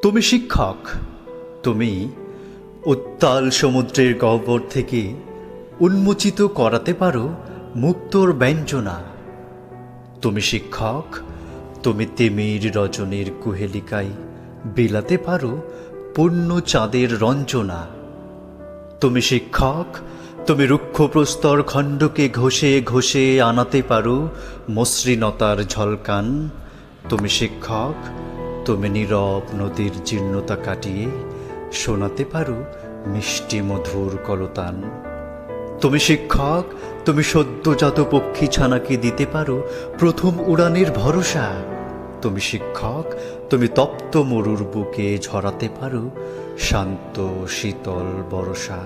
তুমি শিক্ষক, তুমি উত্তাল সমুদ্রের গহ্বর থেকে উন্মোচিত করাতে পারো মুক্তোর ব্যঞ্জনা। তুমি শিক্ষক, তুমি তিমির রজনীর কুহেলিকায় বিলাতে পারো পূর্ণ চাঁদের রঞ্জনা। তুমি শিক্ষক, তুমি রুক্ষ প্রস্তর খণ্ডকে ঘষে ঘষে আনাতে পারো মসৃণতার ঝলকান। তুমি শিক্ষক, তুমি নীরব নদীর জীর্ণতা কাটিয়ে শোনাতে পারো মিষ্টি মধুর কলতান। তুমি শিক্ষক, তুমি সদ্যজাত পক্ষী ছানাকে দিতে পারো প্রথম উড়ানের ভরসা। তুমি শিক্ষক, তুমি তপ্ত মরুর বুকে ঝরাতে পারো শান্ত শীতল বরষা।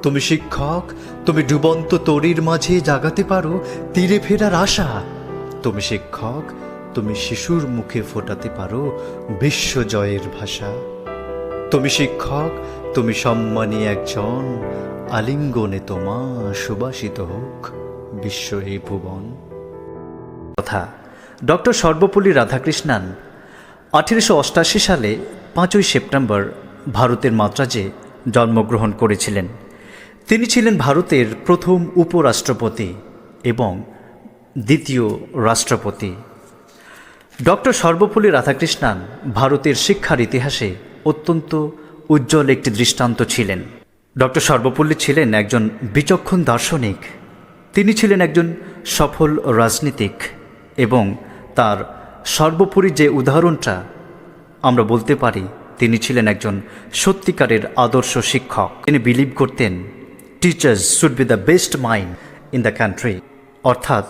তুমি শিক্ষক, তুমি ডুবন্ত তরীর মাঝে জাগাতে পারো তীরে ফেরার আশা। তুমি শিক্ষক, তুমি শিশুর মুখে ফোটাতে পারো বিশ্বজয়ের ভাষা। তুমি শিক্ষক, তুমি সম্মানী একজন, আলিঙ্গনে তোমা সুবাসিত হোক বিশ্ব এই ভুবন। কথা ডক্টর সর্বপল্লী রাধাকৃষ্ণান 1888 সালে 5ই সেপ্টেম্বর ভারতের মাদ্রাজে জন্মগ্রহণ করেছিলেন। তিনি ছিলেন ভারতের প্রথম উপরাষ্ট্রপতি এবং দ্বিতীয় রাষ্ট্রপতি। ডক্টর সর্বপল্লী রাধাকৃষ্ণান ভারতের শিক্ষার ইতিহাসে অত্যন্ত উজ্জ্বল একটি দৃষ্টান্ত ছিলেন। ডক্টর সর্বপল্লী ছিলেন একজন বিচক্ষণ দার্শনিক, তিনি ছিলেন একজন সফল রাজনীতিক এবং তার সর্বোপরি যে উদাহরণটা আমরা বলতে পারি, তিনি ছিলেন একজন সত্যিকারের আদর্শ শিক্ষক। তিনি বিলিভ করতেন teachers should be the best mind in the country, অর্থাৎ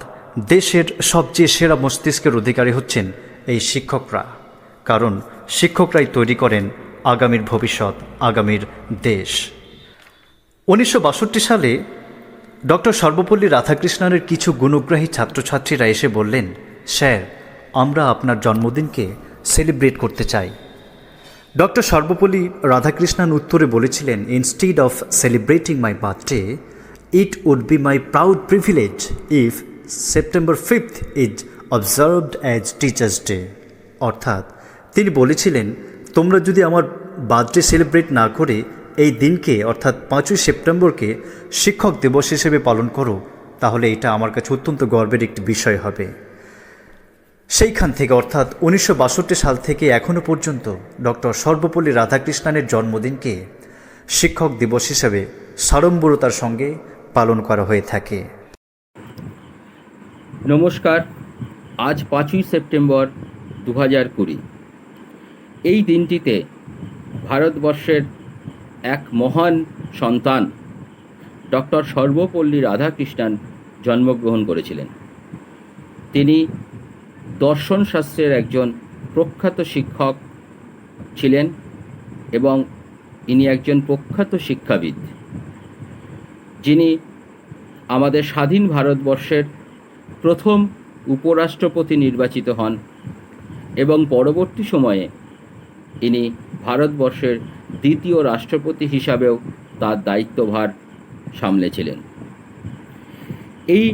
দেশের সবচেয়ে সেরা মস্তিষ্কের অধিকারী হচ্ছেন এই শিক্ষকরা, কারণ শিক্ষকরাই তৈরি করেন আগামীর ভবিষ্যৎ, আগামীর দেশ। 1962 সালে ডক্টর সর্বপল্লী রাধাকৃষ্ণনের কিছু গুণগ্রাহী ছাত্রছাত্রীরা এসে বললেন, স্যার, আমরা আপনার জন্মদিনকে সেলিব্রেট করতে চাই। ডক্টর সর্বপল্লী রাধাকৃষ্ণন উত্তরে বলেছিলেন, instead of celebrating my birthday, it would be my proud privilege if September 5th is observed as teachers day. অর্থাৎ তিনি বলেছিলেন, তোমরা যদি আমার বার্থডে সেলিব্রেট না করে এই দিনকে অর্থাৎ 5ই সেপ্টেম্বরকে শিক্ষক দিবস হিসেবে পালন করো, তাহলে এটা আমার কাছে অত্যন্ত গর্বের একটি বিষয় হবে। সেইখান থেকে অর্থাৎ 1962 সাল থেকে এখনও পর্যন্ত ডক্টর সর্বপল্লী রাধাকৃষ্ণনের জন্মদিনকে শিক্ষক দিবস হিসেবে সাড়ম্বরতার সঙ্গে পালন করা হয়ে থাকে। নমস্কার, আজ 5ই সেপ্টেম্বর 2020। এই দিনটিতে ভারতবর্ষের এক মহান সন্তান ডক্টর সর্বপল্লী রাধাকৃষ্ণন জন্মগ্রহণ করেছিলেন। তিনি দর্শনশাস্ত্রের একজন প্রখ্যাত শিক্ষক ছিলেন এবং ইনি একজন প্রখ্যাত শিক্ষাবিদ, যিনি আমাদের স্বাধীন ভারতবর্ষের প্রথম উপরাষ্ট্রপতি নির্বাচিত হন এবং পরবর্তী সময়ে ইনি ভারতবর্ষের দ্বিতীয় রাষ্ট্রপতি হিসাবেও তার দায়িত্বভার সামলেছিলেন। এই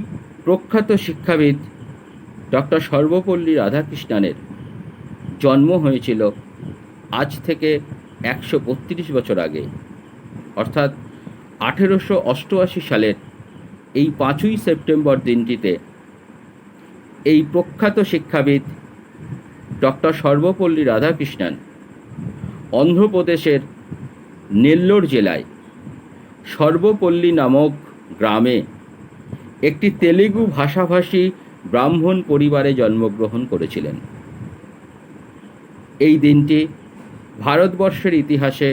প্রখ্যাত শিক্ষাবিদ ডক্টর সর্বপল্লী রাধাকৃষ্ণনের জন্ম হয়েছিল আজ থেকে 132 বছর আগে, অর্থাৎ 1888 সালের এই 5ই সেপ্টেম্বর দিনটিতে এই প্রখ্যাত শিক্ষাবিদ ডক্টর সর্বপল্লী রাধাকৃষ্ণন অন্ধ্রপ্রদেশের নেল্লোর জেলায় সর্বপল্লী নামক গ্রামে একটি তেলুগু ভাষাভাষী ব্রাহ্মণ পরিবারে জন্মগ্রহণ করেছিলেন। এই দিনটি ভারতবর্ষের ইতিহাসে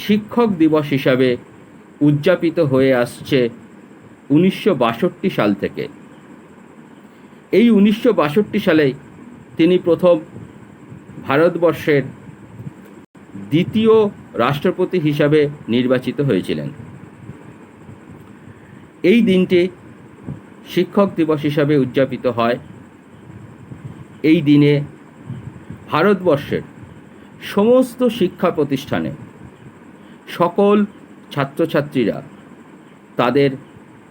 শিক্ষক দিবস হিসাবে উদযাপিত হয়ে আসছে 1962 সাল থেকে। এই 1962 সালে তিনি প্রথম ভারতবর্ষের দ্বিতীয় রাষ্ট্রপতি হিসাবে নির্বাচিত হয়েছিলেন। এই দিনটি শিক্ষক দিবস হিসাবে উদযাপিত হয়। এই দিনে ভারতবর্ষের সমস্ত শিক্ষা প্রতিষ্ঠানে সকল ছাত্রছাত্রীরা তাদের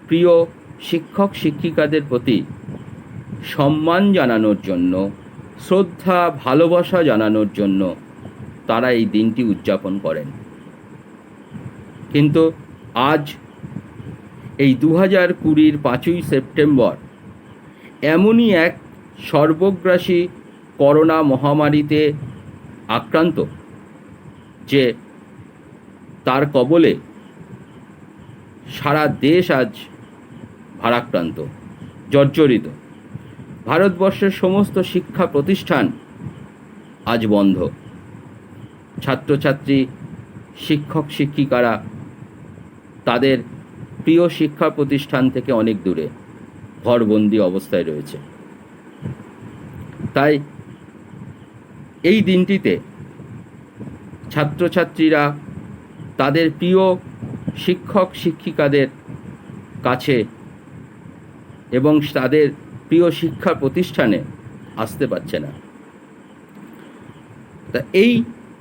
প্রিয় শিক্ষক শিক্ষিকাদের প্রতি সম্মান জানানোর জন্য, শ্রদ্ধা ভালোবাসা জানানোর জন্য তারা এই দিনটি উদযাপন করেন। কিন্তু আজ এই 2020 5ই সেপ্টেম্বর এমনই এক সর্বগ্রাসী করোনা মহামারীতে আক্রান্ত যে তার কবলে সারা দেশ আজ ভারাক্রান্ত, জর্জরিত। ভারতবর্ষের সমস্ত শিক্ষা প্রতিষ্ঠান আজ বন্ধ। ছাত্রছাত্রী, শিক্ষক শিক্ষিকারা তাদের প্রিয় শিক্ষা প্রতিষ্ঠান থেকে অনেক দূরে ঘরবন্দি অবস্থায় রয়েছে। তাই এই দিনটিতে ছাত্রছাত্রীরা তাদের প্রিয় শিক্ষক শিক্ষিকাদের কাছে এবং তাদের প্রিয় শিক্ষা প্রতিষ্ঠানে আসতে পারছে না। তা এই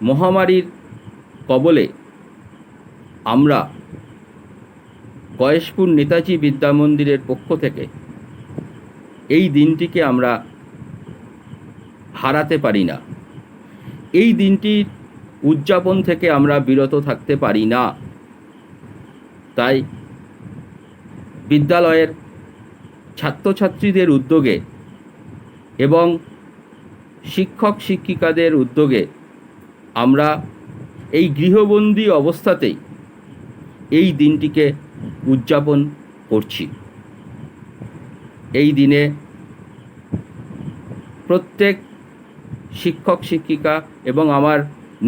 মহামারীর কবলে আমরা গয়েশপুর নেতাজি বিদ্যা মন্দিরের পক্ষ থেকে এই দিনটিকে আমরা হারাতে পারি না। এই দিনটির উদযাপন থেকে আমরা বিরত থাকতে পারি না। তাই বিদ্যালয়ের ছাত্রছাত্রীদের উদ্যোগে এবং শিক্ষক শিক্ষিকাদের উদ্যোগে আমরা এই গৃহবন্দী অবস্থাতেই এই দিনটিকে উদযাপন করছি। এই দিনে প্রত্যেক শিক্ষক শিক্ষিকা এবং আমার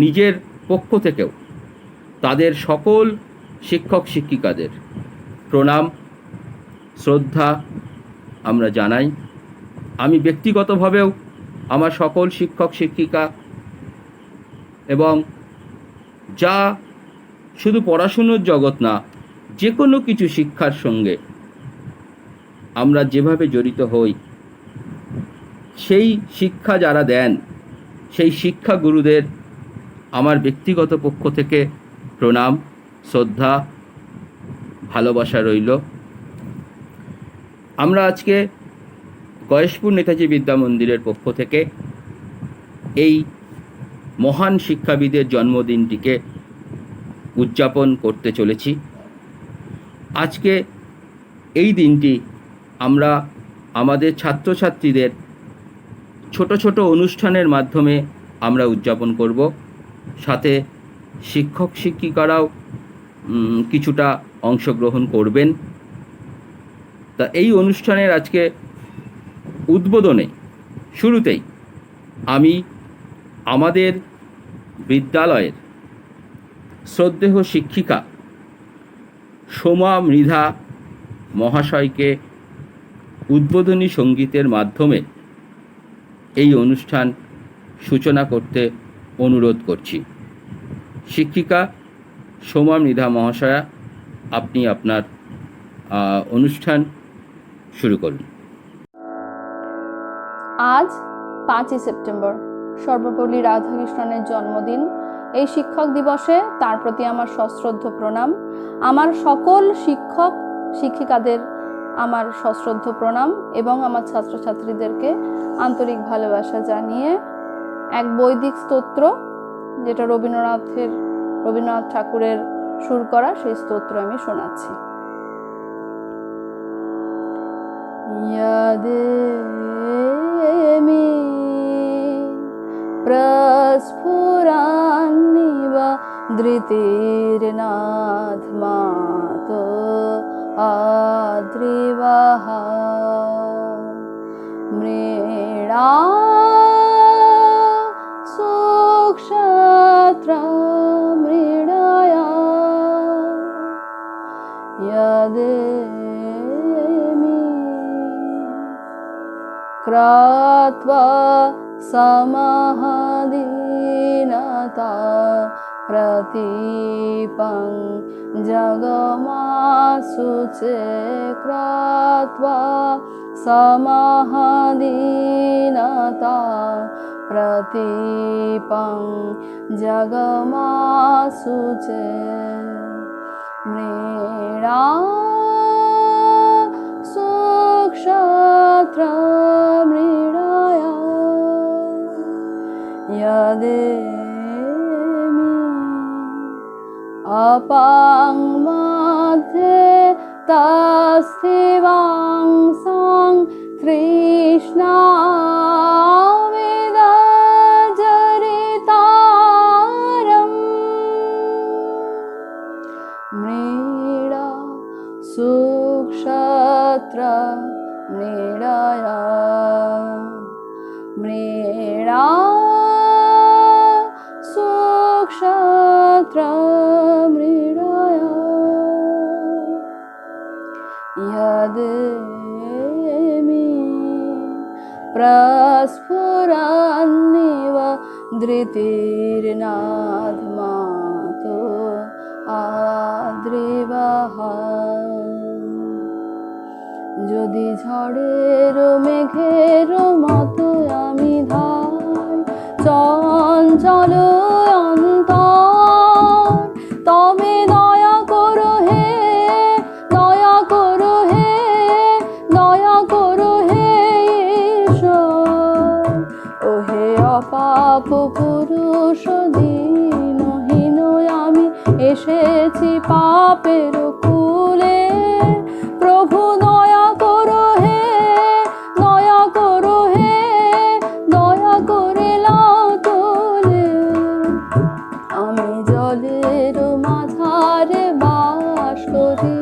নিজের পক্ষ থেকেও তাদের সকল শিক্ষক শিক্ষিকাদের প্রণাম শ্রদ্ধা আমরা জানাই। আমি ব্যক্তিগতভাবেও আমার সকল শিক্ষক শিক্ষিকা এবং যা শুধু পড়াশুনোর জগৎ না, যে কোনো কিছু শিক্ষার সঙ্গে আমরা যেভাবে জড়িত হই, সেই শিক্ষা যারা দেন সেই শিক্ষা গুরুদের আমার ব্যক্তিগত পক্ষ থেকে প্রণাম শ্রদ্ধা ভালোবাসা রইল। আমরা আজকে গয়েশপুর নেতাজি বিদ্যা মন্দিরের পক্ষ থেকে এই মহান শিক্ষাবিদের জন্মদিনটিকে উদযাপন করতে চলেছি। আজকে এই দিনটি আমরা আমাদের ছাত্রছাত্রীদের ছোট ছোট অনুষ্ঠানের মাধ্যমে আমরা উদযাপন করব। সাথে শিক্ষক শিক্ষিকারাও কিছুটা অংশগ্রহণ করবেন। তা এই অনুষ্ঠানের আজকে উদ্বোধনে শুরুতেই আমি আমাদের বিদ্যালয়ের শ্রদ্ধেয় শিক্ষিকা সোমা মৃধা মহাশয়কে উদ্বোধনী সঙ্গীতের মাধ্যমে এই অনুষ্ঠান সূচনা করতে অনুরোধ করছি। শিক্ষিকা সোমা মৃধা মহাশয়া, আপনি আপনার অনুষ্ঠান শুরু করুন। আজ 5ই সেপ্টেম্বর সর্বপল্লী রাধাকৃষ্ণনের জন্মদিন। এই শিক্ষক দিবসে তার প্রতি আমার সশ্রদ্ধ প্রণাম। আমার সকল শিক্ষক শিক্ষিকাদের আমার সশ্রদ্ধ প্রণাম এবং আমার ছাত্রছাত্রীদেরকে আন্তরিক ভালোবাসা জানিয়ে এক বৈদিক স্তোত্র, যেটা রবীন্দ্রনাথ ঠাকুরের সুর করা, সেই স্তোত্র আমি শোনাচ্ছি। ইয়াদেমি প্রস্ফুরান্নিব ধৃতির্নাথমাত আদ্রিবাহ মৃণা সুক্ষত্র মৃণয়া ইয়াদেমি ক্রাত্বা সমহদীনতা প্রতীপং জগমাসুচে ক্রাত্বা সমহদীনতা প্রতীপং জগমাসুচে মৃণা সুক্ষত্র মৃণয়া ইয়াদেমি अपां मध्ये तस्थिवां सां तृष्णाविदजरितारम् मृडा सुक्षत्र मृडया मृडा सुक्षत्र मृडया यदेमि प्रस्फुरन्निव धृतिर्नाधमातो আদ্রিবাহ যদি ঝড়ের মেঘের মতো আমি ধাই চঞ্চল অন্তর তবে দয়া করো হে দয়া করো হে দয়া করো হে ঈশ্বর ও হে অপাপ পুরুষ দীনহীন আমি এসেছি পাপের কুলে প্রভু দয়া করো হে দয়া করো হে দয়া করে লাও তোলে আমি জলের মাঝারে বাস করি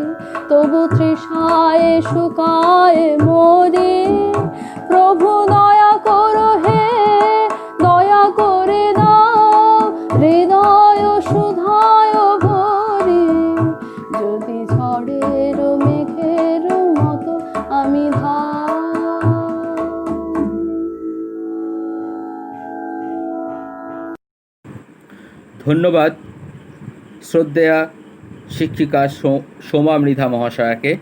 তবু তৃষায় শুকায় মরি প্রভু দয়া করো হে দয়া করে দাও হৃদয় সুধায় ভরি যদি ঝড়ের মেঘের মতো আমি ধন্যবাদ শ্রদ্ধেয়া শিক্ষিকা সোমা মৃধা মহাশয়াকে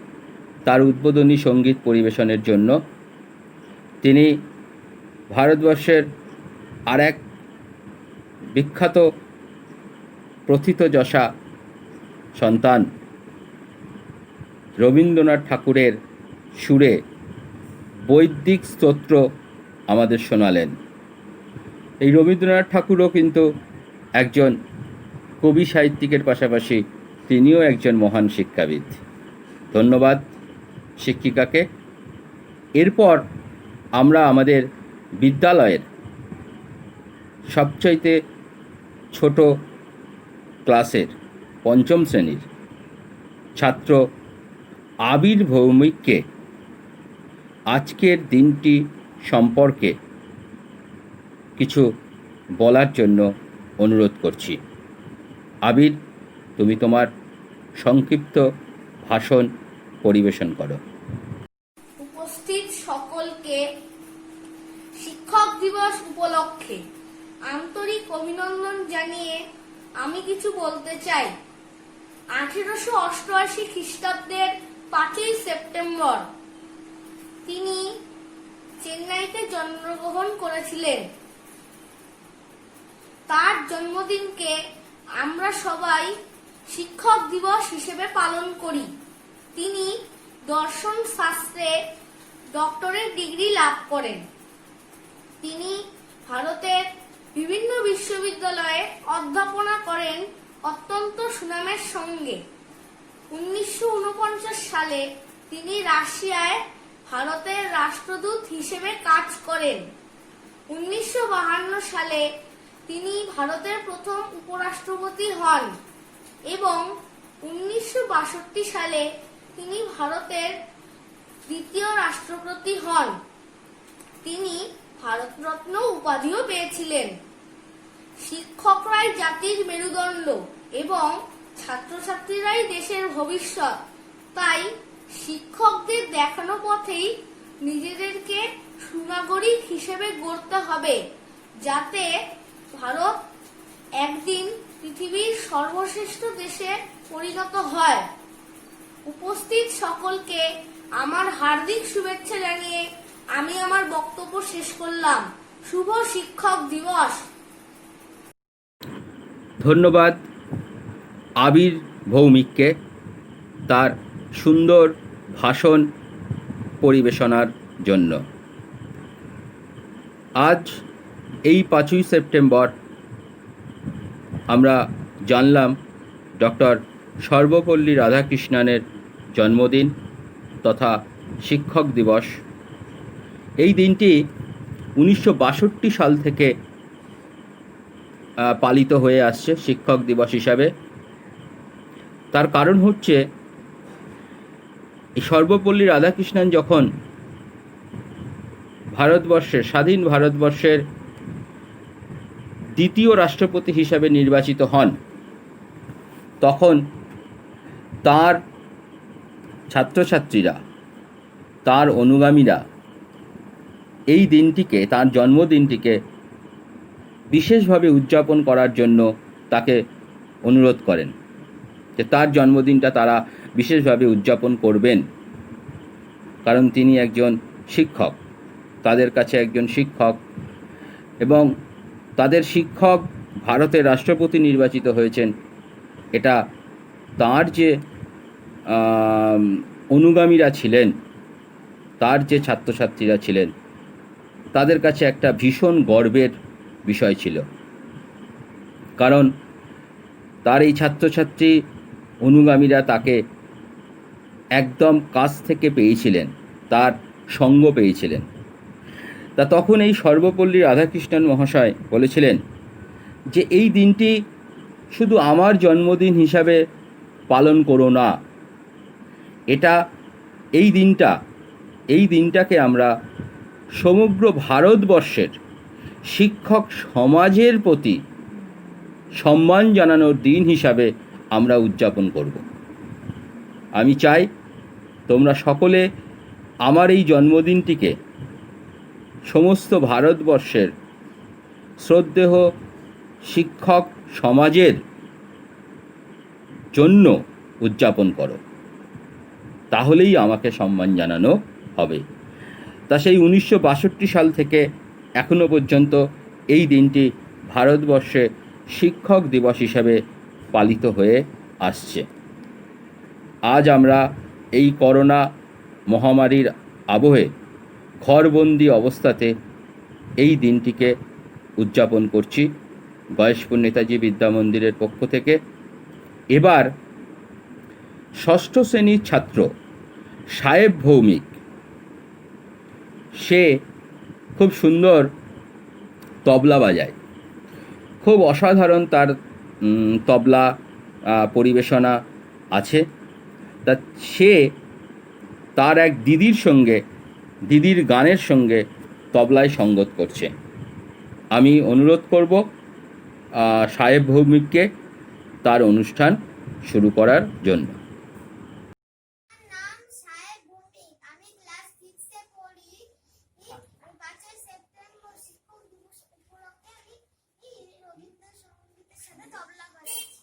তার উদ্বোধনী সঙ্গীত পরিবেশনের জন্য। তিনি ভারতবর্ষের আর এক বিখ্যাত প্রথিতযশা সন্তান রবীন্দ্রনাথ ঠাকুরের সুরে বৈদিক স্তোত্র আমাদের শোনালেন। এই রবীন্দ্রনাথ ঠাকুরও কিন্তু একজন কবি সাহিত্যিকের পাশাপাশি তিনিও একজন মহান শিক্ষাবিদ। ধন্যবাদ শিক্ষিকাকে। এরপর আমরা আমাদের বিদ্যালয়ের সবচাইতে ছোট ক্লাসের পঞ্চম শ্রেণীর ছাত্র আবির ভৌমিককে আজকের দিনটি সম্পর্কে কিছু বলার জন্য অনুরোধ করছি। আবির, তুমি তোমার সংক্ষিপ্ত ভাষণ পরিবেশন করো। উপস্থিত সকলকে শিক্ষক দিবস উপলক্ষে আন্তরিক অভিনন্দন জানিয়ে আমি কিছু বলতে চাই। 1888 খ্রিস্টাব্দের 5ই সেপ্টেম্বর তিনি চেন্নাইতে জন্মগ্রহণ করেছিলেন। তার জন্মদিনকে আমরা সবাই শিক্ষক দিবস হিসেবে পালন করি। তিনি দর্শন শাস্ত্রে ডক্টরেট ডিগ্রি লাভ করেন। তিনি ভারতের বিভিন্ন বিশ্ববিদ্যালয়ে অধ্যাপনা করেন অত্যন্ত সুনামের সঙ্গে। 1949 সালে তিনি রাশিয়ায় ভারতের রাষ্ট্রদূত হিসেবে কাজ করেন। 1952 সালে তিনি ভারতের প্রথম উপরাষ্ট্রপতি হন এবং 1962 সালে তিনি ভারতের দ্বিতীয় রাষ্ট্রপতি হন। তিনি ভারতরত্ন উপাধিও পেয়েছিলেন। শিক্ষকরাই জাতির মেরুদণ্ড এবং ছাত্রছাত্রীরাই দেশের ভবিষ্যৎ। তাই শিক্ষকদের দেখানো পথেই নিজেদেরকে সুনাগরিক হিসেবে গড়তে হবে, যাতে ভারত একদিন পৃথিবীর সর্বশ্রেষ্ঠ দেশে পরিণত হয়। উপস্থিত সকলকে আমার হার্দিক শুভেচ্ছা জানিয়ে আমি আমার বক্তব্য শেষ করলাম। শুভ শিক্ষক দিবস। ধন্যবাদ আবির ভৌমিককে তার সুন্দর ভাষণ পরিবেশনার জন্য। আজ এই 5ই সেপ্টেম্বর আমরা জানলাম ডক্টর সর্বপল্লী রাধাকৃষ্ণনের জন্মদিন তথা শিক্ষক দিবস। এই দিনটি 1962 সাল থেকে পালিত হয়ে আসছে শিক্ষক দিবস হিসাবে। তার কারণ হচ্ছে এই সর্বপল্লী রাধাকৃষ্ণন যখন ভারতবর্ষের স্বাধীন ভারতবর্ষের দ্বিতীয় রাষ্ট্রপতি হিসাবে নির্বাচিত হন, তখন তার ছাত্রছাত্রীরা, তার অনুগামীরা এই দিনটিকে, তার জন্মদিনটিকে বিশেষভাবে উদযাপন করার জন্য তাকে অনুরোধ করেন যে তার জন্মদিনটা তারা বিশেষভাবে উদযাপন করবেন, কারণ তিনি একজন শিক্ষক, তাদের কাছে একজন শিক্ষক, এবং তাদের শিক্ষক ভারতের রাষ্ট্রপতি নির্বাচিত হয়েছেন। এটা তার যে অনুগামীরা ছিলেন, তার যে ছাত্রছাত্রীরা ছিলেন, তাদের কাছে একটা ভীষণ গর্বের বিষয় ছিল। কারণ তার এই ছাত্রছাত্রী অনুগামীরা তাকে একদম কাছ থেকে পেয়েছিলেন, তার সঙ্গ পেয়েছিলেন। তা তখন এই সর্বপল্লী রাধাকৃষ্ণন মহাশয় বলেছিলেন যে এই দিনটি শুধু আমার জন্মদিন হিসাবে পালন করো না, এই দিনটাকে আমরা সমগ্র ভারতবর্ষের শিক্ষক সমাজের প্রতি সম্মান জানানোর দিন হিসাবে আমরা উদযাপন করব। আমি চাই তোমরা সকলে আমার এই জন্মদিনটিকে সমস্ত ভারতবর্ষের শ্রদ্ধেয় শিক্ষক সমাজের জন্য উদযাপন করো, তাহলেই আমাকে সম্মান জানানো হবে। তা সেই 1962 সাল থেকে এখনো পর্যন্ত এই দিনটি ভারতবর্ষে শিক্ষক দিবস হিসাবে পালিত হয়ে আসছে। আজ আমরা এই করোনা মহামারীর আবহে ঘরবন্দি অবস্থাতে এই দিনটিকে উদযাপন করছি গয়েশপুর নেতাজি বিদ্যা মন্দিরের পক্ষ থেকে। এবার ষষ্ঠ শ্রেণীর ছাত্র সাহেব ভৌমিক, সে খুব সুন্দর তবলা বাজায়, খুব অসাধারণ তার তবলা পরিবেশনা আছে। তা সে তার এক দিদির সঙ্গে, দিদির গানের সঙ্গে তবলায় সঙ্গত করছে। আমি অনুরোধ করব সাহেব ভৌমিককে তার অনুষ্ঠান শুরু করার জন্য। নাম সাহেব ভৌমিক, আমি ক্লাস 6 এ পড়ি। 5 সেপ্টেম্বর শিক্ষক দিবস উপলক্ষে আমি রবীন্দ্রসঙ্গীতের সাথে তবলা বাজাচ্ছি।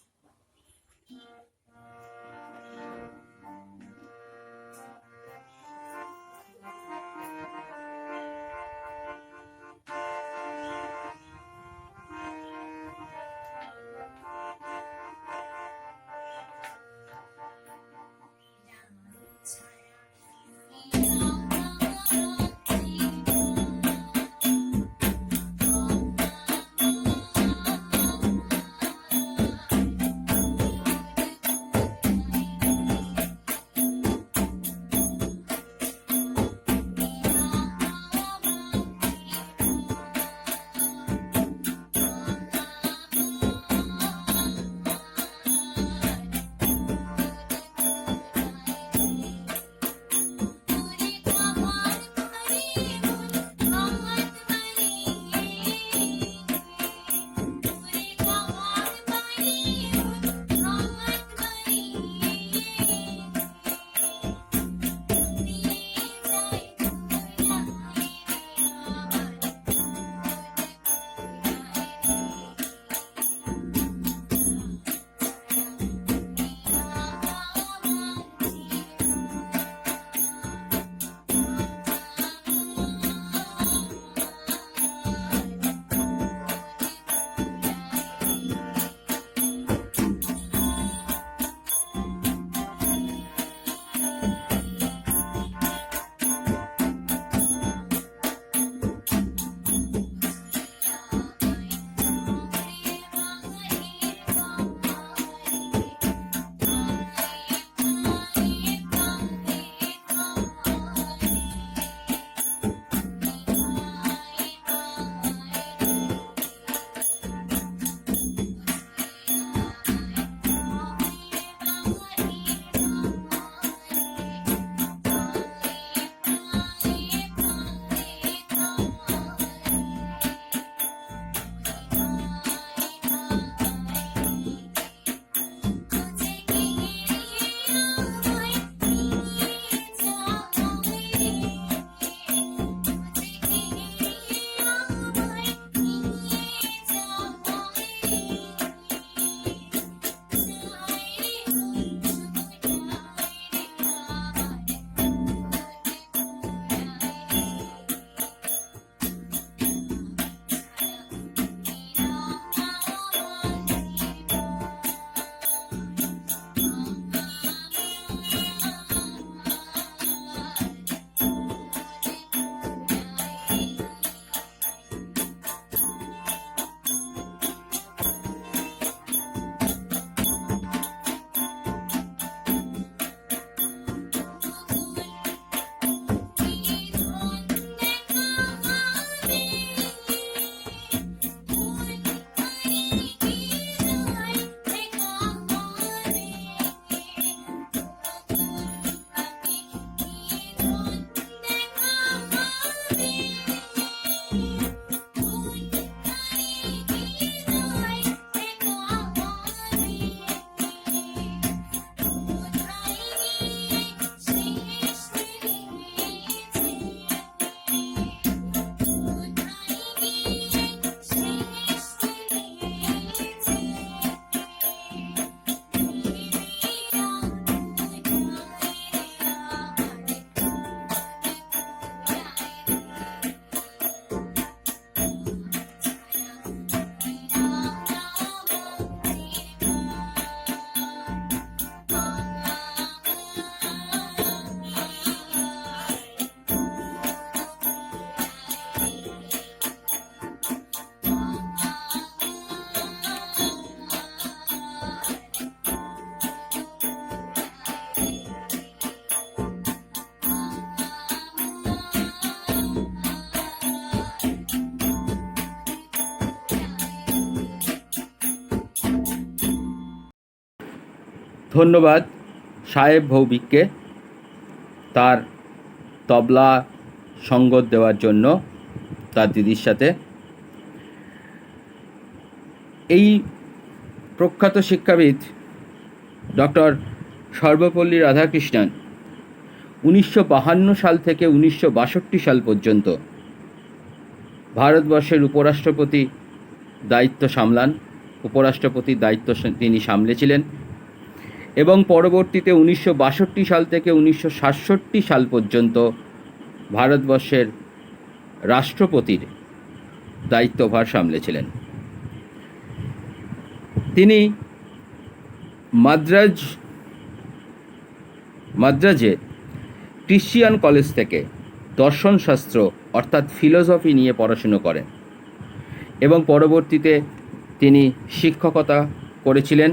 ধন্যবাদ সাহেব ভৌমিককে তার তবলা সঙ্গত দেওয়ার জন্য তার দিদির সাথে। এই প্রখ্যাত শিক্ষাবিদ ডক্টর সর্বপল্লী রাধাকৃষ্ণন 1952 সাল থেকে 1962 সাল পর্যন্ত ভারতবর্ষের উপরাষ্ট্রপতির দায়িত্ব তিনি সামলেছিলেন এবং পরবর্তীতে 1962 সাল থেকে 1967 সাল পর্যন্ত ভারতবর্ষের রাষ্ট্রপতির দায়িত্বভার সামলেছিলেন। তিনি মাদ্রাজে ক্রিশ্চিয়ান কলেজ থেকে দর্শনশাস্ত্র অর্থাৎ ফিলোসফি নিয়ে পড়াশুনো করেন এবং পরবর্তীতে তিনি শিক্ষকতা করেছিলেন।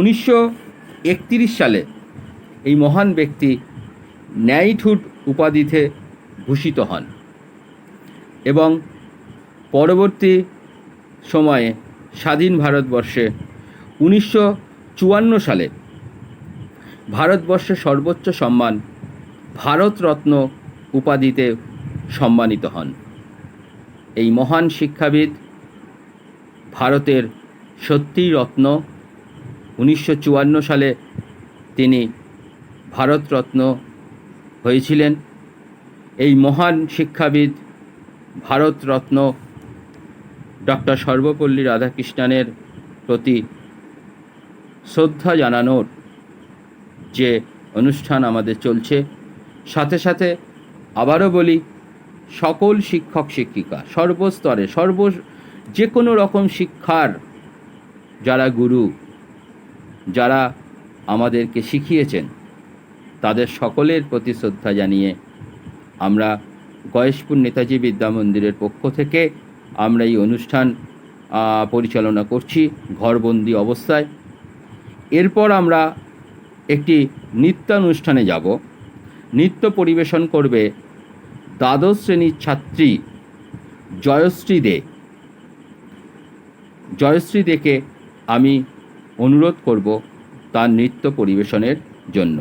1931 সালে এই মহান ব্যক্তি নাইটহুড উপাধিতে ভূষিত হন এবং পরবর্তী সময়ে স্বাধীন ভারতবর্ষে 1954 সালে ভারতবর্ষের সর্বোচ্চ সম্মান ভারতরত্ন উপাধিতে সম্মানিত হন। এই মহান শিক্ষাবিদ ভারতের সত্যিই রত্ন। 1954 সালে তিনি ভারতরত্ন হয়েছিলেন। এই মহান শিক্ষাবিদ ভারতরত্ন ডক্টর সর্বপল্লী রাধাকৃষ্ণনের প্রতি শ্রদ্ধা জানানোর যে অনুষ্ঠান আমাদের চলছে, সাথে সাথে আবারও বলি সকল শিক্ষক শিক্ষিকা সর্বস্তরে যে কোনো রকম শিক্ষার যারা গুরু, যারা আমাদেরকে শিখিয়েছেন, তাদের সকলের প্রতি শ্রদ্ধা জানিয়ে আমরা গয়েশপুর নেতাজি বিদ্যা মন্দিরের পক্ষ থেকে আমরা এই অনুষ্ঠান পরিচালনা করছি ঘরবন্দি অবস্থায়। এরপর আমরা একটি নৃত্যানুষ্ঠানে যাব। নৃত্য পরিবেশন করবে দ্বাদশ শ্রেণীর ছাত্রী জয়শ্রী দেকে আমি অনুরোধ করব তার নৃত্য পরিবেশনের জন্য।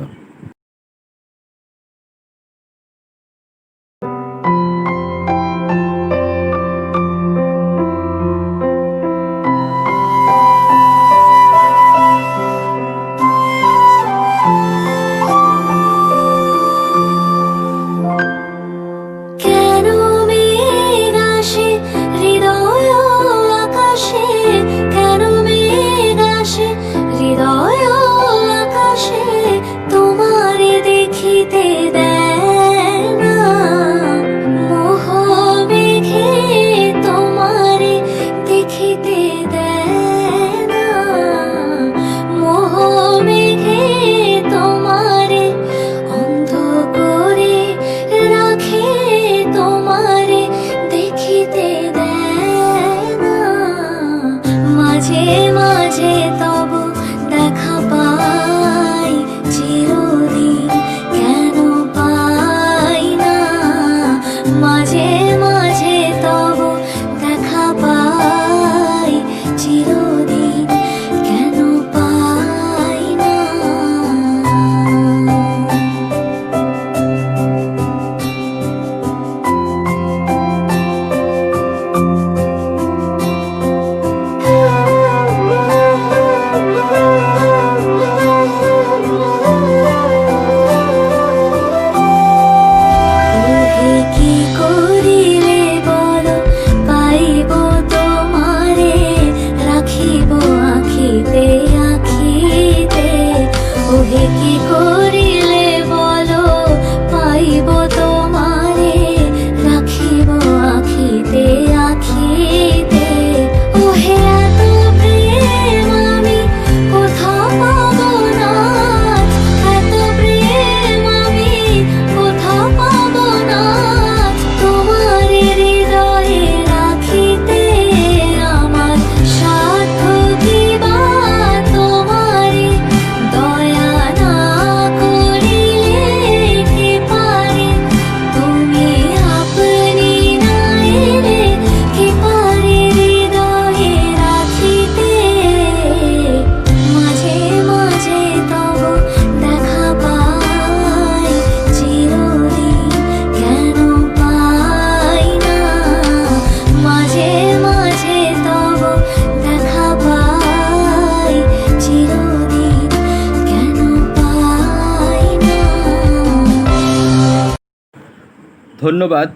ধন্যবাদ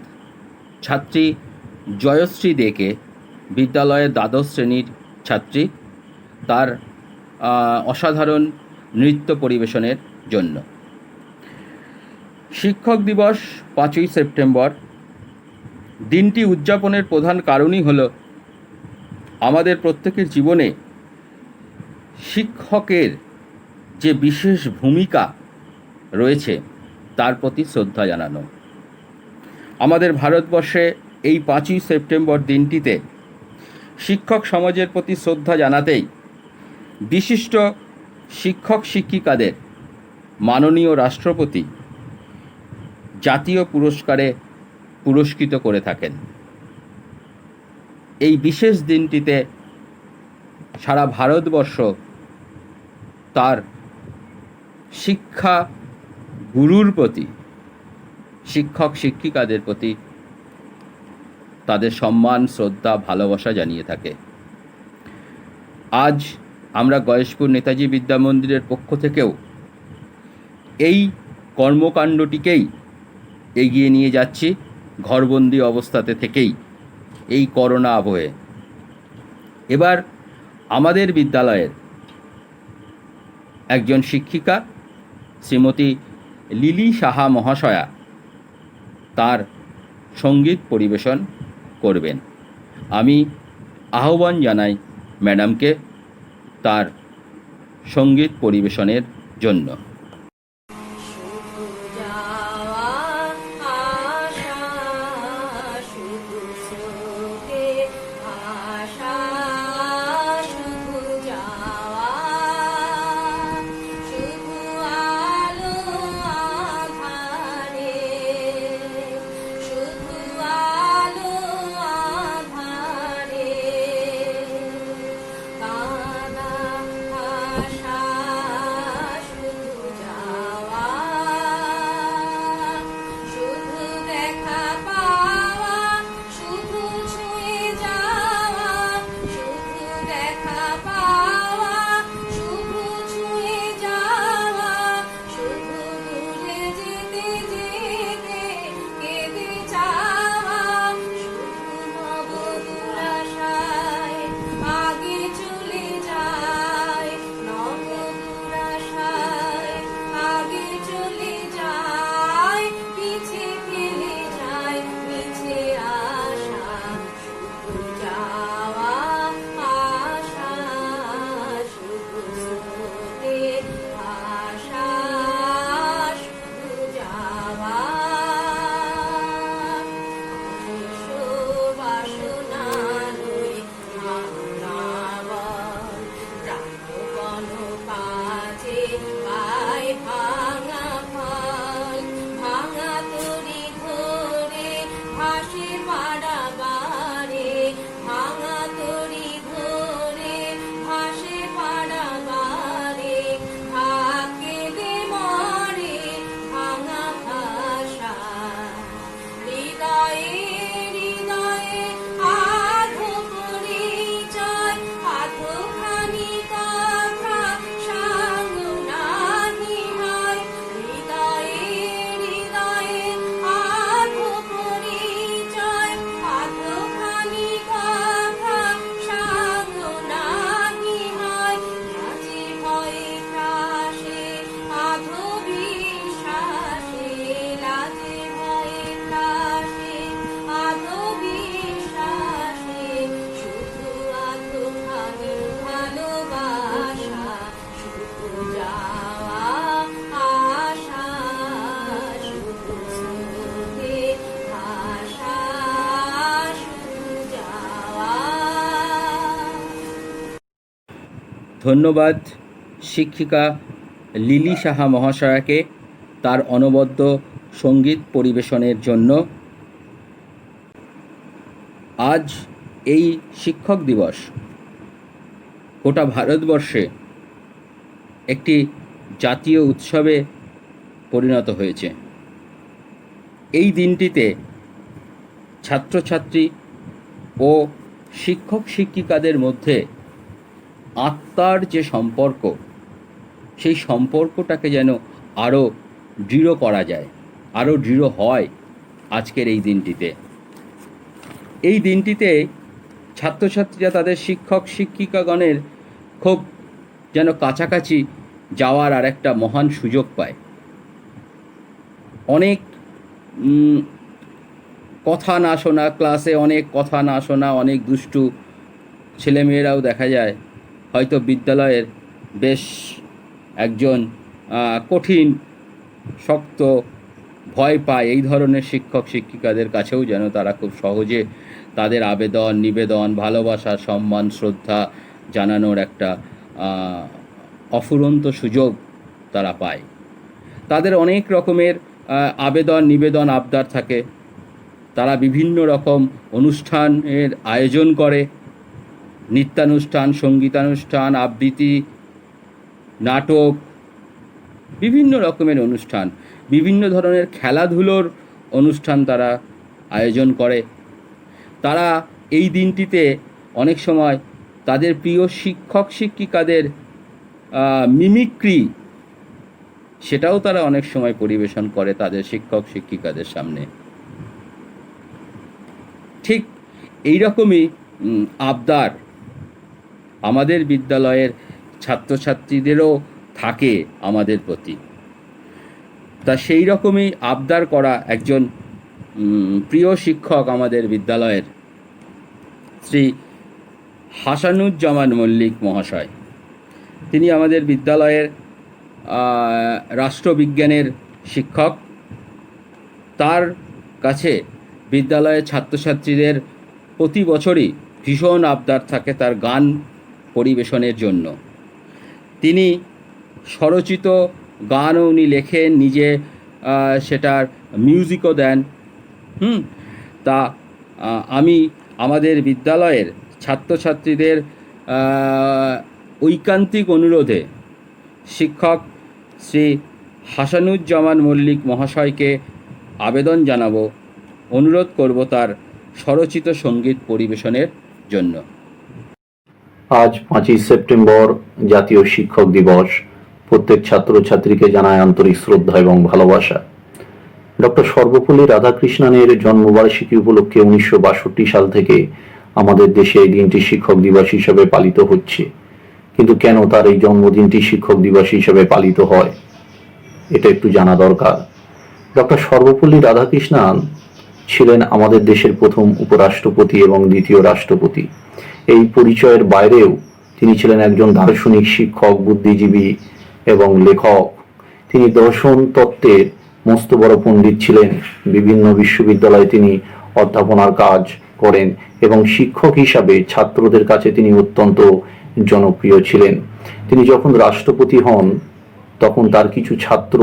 ছাত্রী জয়শ্রী দেকে, বিদ্যালয়ের দ্বাদশ শ্রেণীর ছাত্রী, তার অসাধারণ নৃত্য পরিবেশনের জন্য। শিক্ষক দিবস 5ই সেপ্টেম্বর দিনটি উদযাপনের প্রধান কারণই হলো আমাদের প্রত্যেকের জীবনে শিক্ষকের যে বিশেষ ভূমিকা রয়েছে তার প্রতি শ্রদ্ধা জানানো। আমাদের ভারতবর্ষে এই 5ই সেপ্টেম্বর দিনটিতে শিক্ষক সমাজের প্রতি শ্রদ্ধা জানাতেই বিশিষ্ট শিক্ষক শিক্ষিকাদের মাননীয় রাষ্ট্রপতি জাতীয় পুরস্কারে পুরস্কৃত করে থাকেন। এই বিশেষ দিনটিতে সারা ভারতবর্ষ তার শিক্ষা গুরুর প্রতি, শিক্ষক শিক্ষিকাদের প্রতি তাদের সম্মান, শ্রদ্ধা, ভালোবাসা জানিয়ে থাকে। আজ আমরা গয়েশপুর নেতাজি বিদ্যা মন্দিরের পক্ষ থেকেও এই কর্মকাণ্ডটিকেই এগিয়ে নিয়ে যাচ্ছি, ঘরবন্দি অবস্থাতে থেকেই এই করোনা আবহে। এবার আমাদের বিদ্যালয়ের একজন শিক্ষিকা শ্রীমতী লিলি সাহা মহাশয়া তার সঙ্গীত পরিবেশন করবেন। আমি আহ্বান জানাই ম্যাডামকে তার সঙ্গীত পরিবেশনের জন্য। ধন্যবাদ শিক্ষিকা লিলি সাহা মহাশয়াকে তার অনবদ্য সঙ্গীত পরিবেশনের জন্য। আজ এই শিক্ষক দিবস গোটা ভারতবর্ষে একটি জাতীয় উৎসবে পরিণত হয়েছে। এই দিনটিতে ছাত্রছাত্রী ও শিক্ষক শিক্ষিকাদের মধ্যে আত্মার যে সম্পর্ক, সেই সম্পর্কটাকে যেন আরও দৃঢ় করা যায়, আরও দৃঢ় হয়, আজকের এই দিনটিতে। এই দিনটিতে ছাত্রছাত্রীরা তাদের শিক্ষক শিক্ষিকাগণের খুব যেন কাছাকাছি যাওয়ার আর একটা মহান সুযোগ পায়। অনেক কথা না শোনা ক্লাসে, অনেক কথা না শোনা, অনেক দুষ্টু ছেলেমেয়েরাও দেখা যায় হয়তো বিদ্যালয়ের বেশ একজন কঠিন শক্ত ভয় পায়, এই ধরনের শিক্ষক শিক্ষিকাদের কাছেও যেন তারা খুব সহজে তাদের আবেদন নিবেদন, ভালোবাসা, সম্মান, শ্রদ্ধা জানানোর একটা অফুরন্ত সুযোগ তারা পায়। তাদের অনেক রকমের আবেদন নিবেদন আবদার থাকে। তারা বিভিন্ন রকম অনুষ্ঠানের আয়োজন করে, নৃত্যানুষ্ঠান, সঙ্গীতানুষ্ঠান, আবৃত্তি, নাটক, বিভিন্ন রকমের অনুষ্ঠান, বিভিন্ন ধরনের খেলাধুলোর অনুষ্ঠান তারা আয়োজন করে। তারা এই দিনটিতে অনেক সময় তাদের প্রিয় শিক্ষক শিক্ষিকাদের মিমিক্রি, সেটাও তারা অনেক সময় পরিবেশন করে তাদের শিক্ষক শিক্ষিকাদের সামনে। ঠিক এই রকমই আবদার আমাদের বিদ্যালয়ের ছাত্রছাত্রীদেরও থাকে আমাদের প্রতি। তা সেই রকমই আবদার করা একজন প্রিয় শিক্ষক আমাদের বিদ্যালয়ের শ্রী হাসানুজ্জামান মল্লিক মহাশয়। তিনি আমাদের বিদ্যালয়ের রাষ্ট্রবিজ্ঞানের শিক্ষক। তার কাছে বিদ্যালয়ের ছাত্রছাত্রীদের প্রতি বছরই ভীষণ আবদার থাকে তার গান পরিবেশনের জন্য। তিনি স্বরচিত গানও উনি লেখেন, নিজে সেটার মিউজিকও দেন। তা আমি আমাদের বিদ্যালয়ের ছাত্রছাত্রীদের ঐকান্তিক অনুরোধে শিক্ষক শ্রী হাসানুজ্জামান মল্লিক মহাশয়কে আবেদন জানাবো, অনুরোধ করব তার স্বরচিত সঙ্গীত পরিবেশনের জন্য। আজ 5ই সেপ্টেম্বর জাতীয় শিক্ষক দিবস। প্রত্যেক ছাত্রছাত্রীকে জানায় আন্তরিক শ্রদ্ধা এবং ভালোবাসা। ডক্টর সর্বপল্লী রাধাকৃষ্ণনের জন্মবার্ষিকী উপলক্ষে 1962 সাল থেকে আমাদের দেশে এই দিনটি শিক্ষক দিবস হিসেবে পালিত হচ্ছে। কিন্তু কেন তার এই জন্মদিনটি শিক্ষক দিবস হিসেবে পালিত হয়, এটা একটু জানা দরকার। ডক্টর সর্বপল্লী রাধাকৃষ্ণন ছিলেন আমাদের দেশের প্রথম উপরাষ্ট্রপতি এবং দ্বিতীয় রাষ্ট্রপতি। এই পরিচয়ের বাইরেও তিনি ছিলেন একজন দার্শনিক, শিক্ষক, বুদ্ধিজীবী এবং লেখক। তিনি দর্শন তত্ত্বের মস্ত বড় পণ্ডিত ছিলেন। বিভিন্ন বিশ্ববিদ্যালয়ে তিনি অধ্যাপনার কাজ করেন এবং শিক্ষক হিসাবে ছাত্রদের কাছে তিনি অত্যন্ত জনপ্রিয় ছিলেন। তিনি যখন রাষ্ট্রপতি হন তখন তার কিছু ছাত্র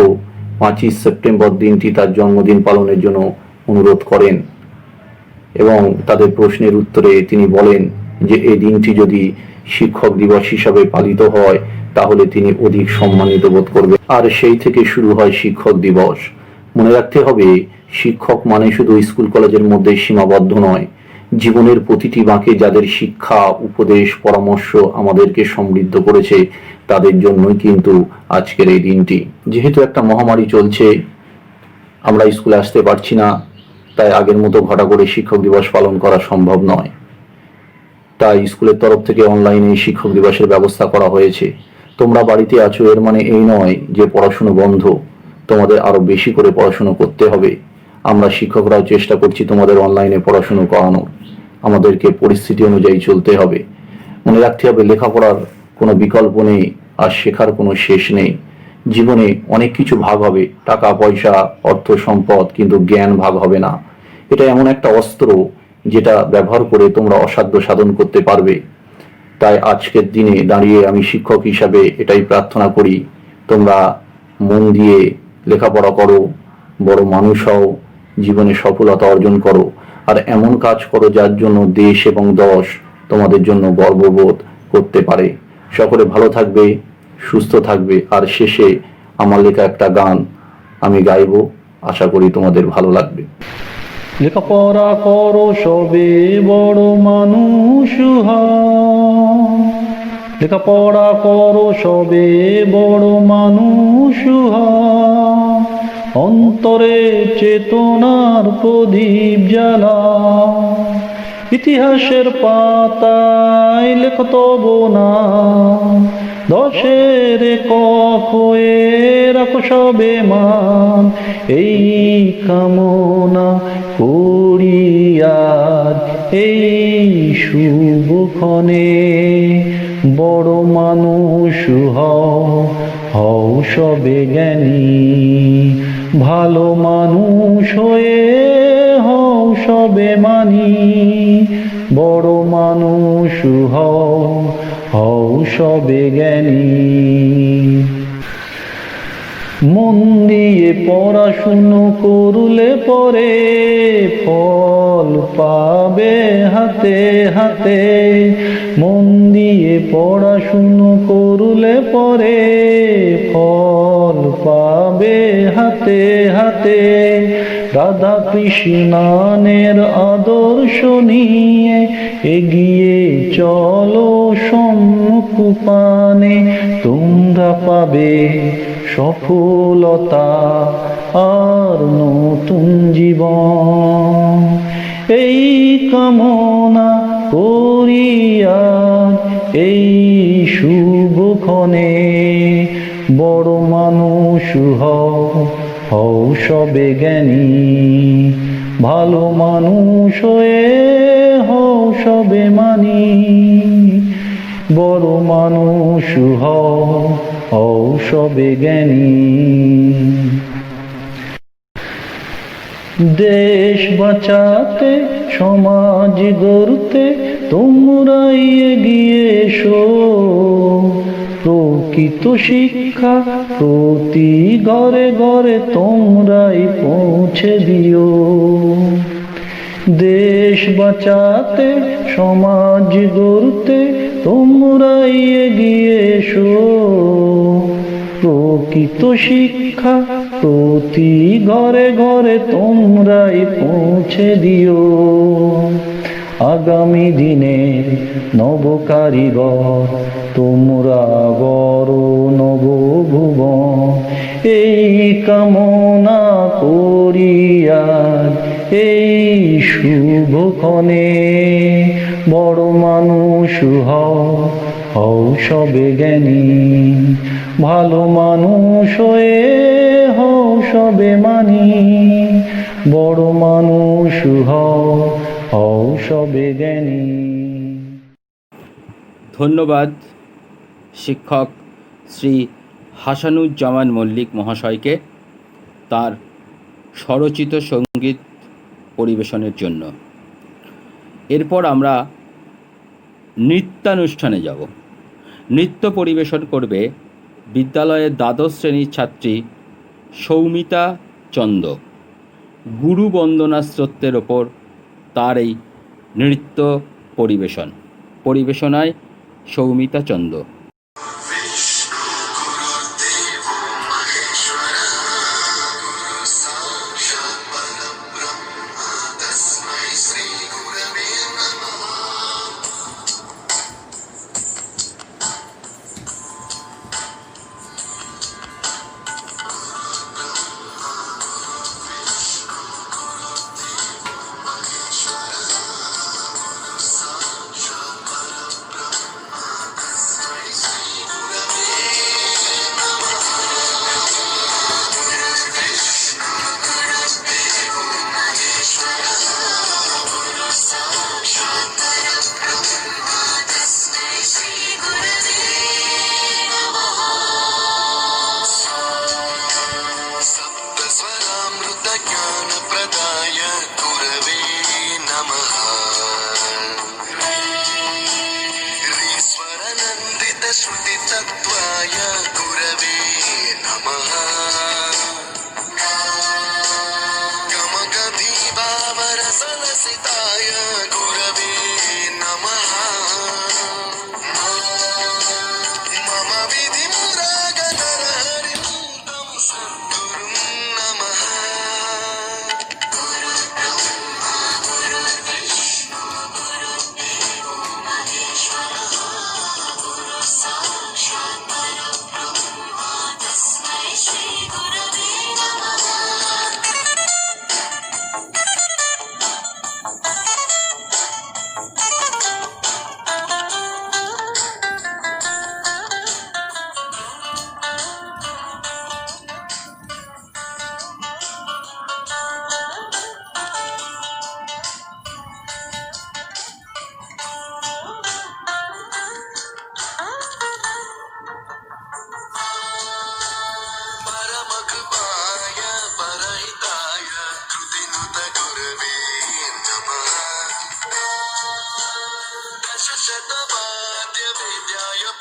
5ই সেপ্টেম্বর দিনটি তার জন্মদিন পালনের জন্য অনুরোধ করেন এবং তাদের প্রশ্নের উত্তরে তিনি বলেন যে এই দিনটি যদি শিক্ষক দিবস হিসাবে পালিত হয় তাহলে তিনি অধিক সম্মানিত বোধ করবেন। আর সেই থেকে শুরু হয় শিক্ষক দিবস। মনে রাখতে হবে, শিক্ষক মানে শুধু স্কুল কলেজের মধ্যে সীমাবদ্ধ নয়। জীবনের প্রতিটি বাঁকে যাদের শিক্ষা, উপদেশ, পরামর্শ আমাদেরকে সমৃদ্ধ করেছে তাদের জন্যই কিন্তু আজকের এই দিনটি। যেহেতু একটা মহামারী চলছে, আমরা স্কুলে আসতে পারছি না, তাই আগের মতো ঘটা করে শিক্ষক দিবস পালন করা সম্ভব নয়। তাই স্কুলের তরফ থেকে অনলাইনে শিক্ষক দিবসের ব্যবস্থা করা হয়েছে। তোমরা বাড়িতে আছো এর মানে এই নয় যে পড়াশুনো বন্ধ। তোমাদের আরো বেশি করে পড়াশুনো করতে হবে। আমরা শিক্ষকরাও চেষ্টা করছি তোমাদের অনলাইনে পড়াশুনো করানোর। আমাদেরকে পরিস্থিতি অনুযায়ী চলতে হবে। মনে রাখতে হবে, লেখাপড়ার কোনো বিকল্প নেই আর শেখার কোনো শেষ নেই। জীবনে অনেক কিছু ভাগ হবে, টাকা পয়সা, অর্থ সম্পদ, কিন্তু জ্ঞান ভাগ হবে না। এটা এমন একটা অস্ত্র যেটা ব্যবহার করে তোমরা অসাধ্য সাধন করতে পারবে। তাই আজকের দিনে দাঁড়িয়ে আমি শিক্ষক হিসাবে এটাই প্রার্থনা করি, তোমরা মন দিয়ে লেখাপড়া করো, বড় মানুষ হও, জীবনে সফলতা অর্জন করো, আর এমন কাজ করো যার জন্য দেশ এবং দশ তোমাদের জন্য গর্ববোধ করতে পারে। সকলে ভালো থাকবে, সুস্থ থাকবে। আর শেষে আমার লেখা একটা গান আমি গাইবো, আশা করি তোমাদের ভালো লাগবে। লেখাপড়া করো সবে বড় মানুষ হও, লেখাপড়া করো সবে বড় মানুষ হও, অন্তরে চেতনার প্রদীপ জ্বালা। ইতিহাসের পাতায় লেখো তব নাম, দশের একক হয়ে রাখো সবে মান। এই কামনা করি আজ এই শুভক্ষণে, বড় মানুষ হও সবে জ্ঞানী। ভালো মানুষ হয়ে হও সবে মানি, বড় মানুষ হও সবে জ্ঞানী। মন দিয়ে পড়াশুনো করলে পরে ফল পাবে হাতে হাতে। মন দিয়ে পড়াশুনো করলে পরে ফল পাবে হাতে হাতে। রাধা কৃষ্ণানের আদর্শ নিয়ে এগিয়ে চলো সম্মুখ পানে, তোমরা পাবে সফলতা আর নতুন জীবন। এই কামনা করিয়া এই শুভক্ষণে, বড় মানুষ হও সবে জ্ঞানী। ভালো মানুষ হয়ে হও সবে মানি, বড় মানুষ হও সবে জ্ঞানী। দেশ বাঁচাতে সমাজ গড়তে তোমরাই এগিয়ে এসো। প্রকৃত শিক্ষা প্রতি ঘরে ঘরে তোমরাই পৌঁছে দিও। দেশ বাঁচাতে সমাজ গড়তে তোমরাই এগিয়ে এসো। প্রকৃত শিক্ষা প্রতি ঘরে ঘরে তোমরাই পৌঁছে দিও। আগামী দিনের নব কারিগর তোমরা গড় নব ভুবন। এই কামনা করিয়া এই শুভক্ষণে, বড় মানুষ হও সবে জ্ঞানী। ভালো মানুষ হয়ে হও সবে মানি, বড় মানুষ হও সবে জ্ঞানী। ধন্যবাদ শিক্ষক শ্রী হাসানুজ্জামান মল্লিক মহাশয়কে তার স্বরচিত সঙ্গীত পরিবেশনের জন্য। এরপর আমরা নৃত্যানুষ্ঠানে যাব। নৃত্য পরিবেশন করবে বিদ্যালয়ের দ্বাদশ শ্রেণীর ছাত্রী সৌমিতা চন্দ। গুরু বন্দনা স্তোত্রের ওপর তার এই নৃত্য পরিবেশনায় সৌমিতা চন্দ। Shri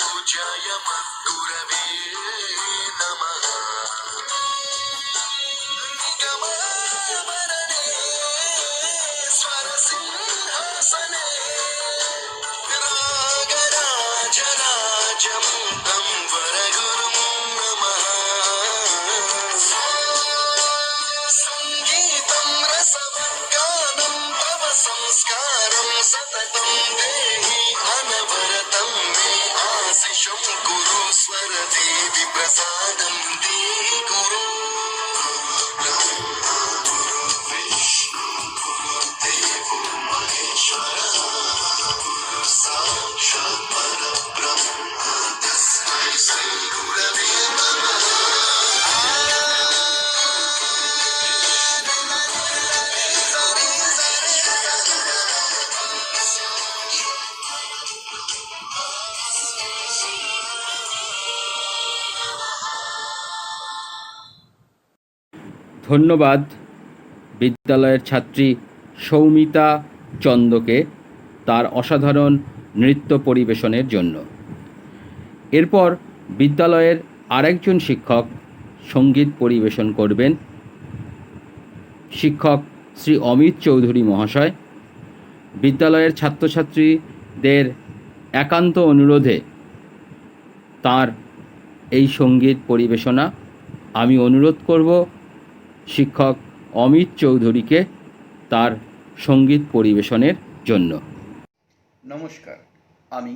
पूजाय मद्गुरवे नमः निगमावरणे स्वरसिंहासने रागराजराजं तं वरगुरुं नमः संगीतं रसवर्गानं तव संस्कारं सततं देहि अनवरतं मे आशिषं गुरु स्वरदेवि प्रसादं देहि गुरु विष्णु गुरुदेवो महेश्वरः साक्षात् परब्रह्म तस्मै श्री गुरवे नमः ধন্যবাদ বিদ্যালয়ের ছাত্রী সৌমিতা চন্দকে তার অসাধারণ নৃত্য পরিবেশনের জন্য। এরপর বিদ্যালয়ের আরেকজন শিক্ষক সঙ্গীত পরিবেশন করবেন, শিক্ষক শ্রী অমিত চৌধুরী মহাশয়। বিদ্যালয়ের ছাত্রছাত্রীদের একান্ত অনুরোধে তার এই সঙ্গীত পরিবেশনা আমি অনুরোধ করব শিক্ষক অমিত চৌধুরীকে তার সঙ্গীত পরিবেশনের জন্য। নমস্কার, আমি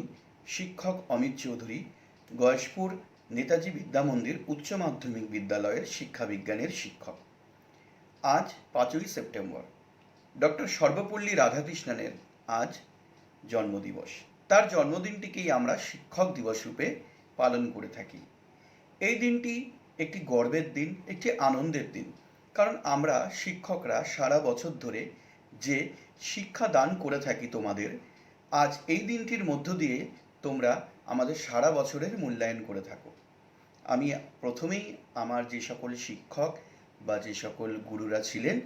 শিক্ষক অমিত চৌধুরী, গয়েশপুর নেতাজি বিদ্যা মন্দির উচ্চ মাধ্যমিক বিদ্যালয়ের শিক্ষাবিজ্ঞানের শিক্ষক। আজ 5ই সেপ্টেম্বর ডক্টর সর্বপল্লী রাধাকৃষ্ণনের আজ জন্মদিবস। তার জন্মদিনটিকেই আমরা শিক্ষক দিবস রূপে পালন করে থাকি। এই দিনটি একটি গর্বের দিন, একটি আনন্দের দিন, কারণ আমরা শিক্ষকরা সারা বছর ধরে যে শিক্ষা দান করে থাকি তোমাদের, আজ এই দিনটির মধ্য দিয়ে তোমরা আমাদের সারা বছরের মূল্যায়ন করে থাকো। আমি প্রথমেই আমার যে সকল শিক্ষক বা যে সকল গুরুরা ছিলেন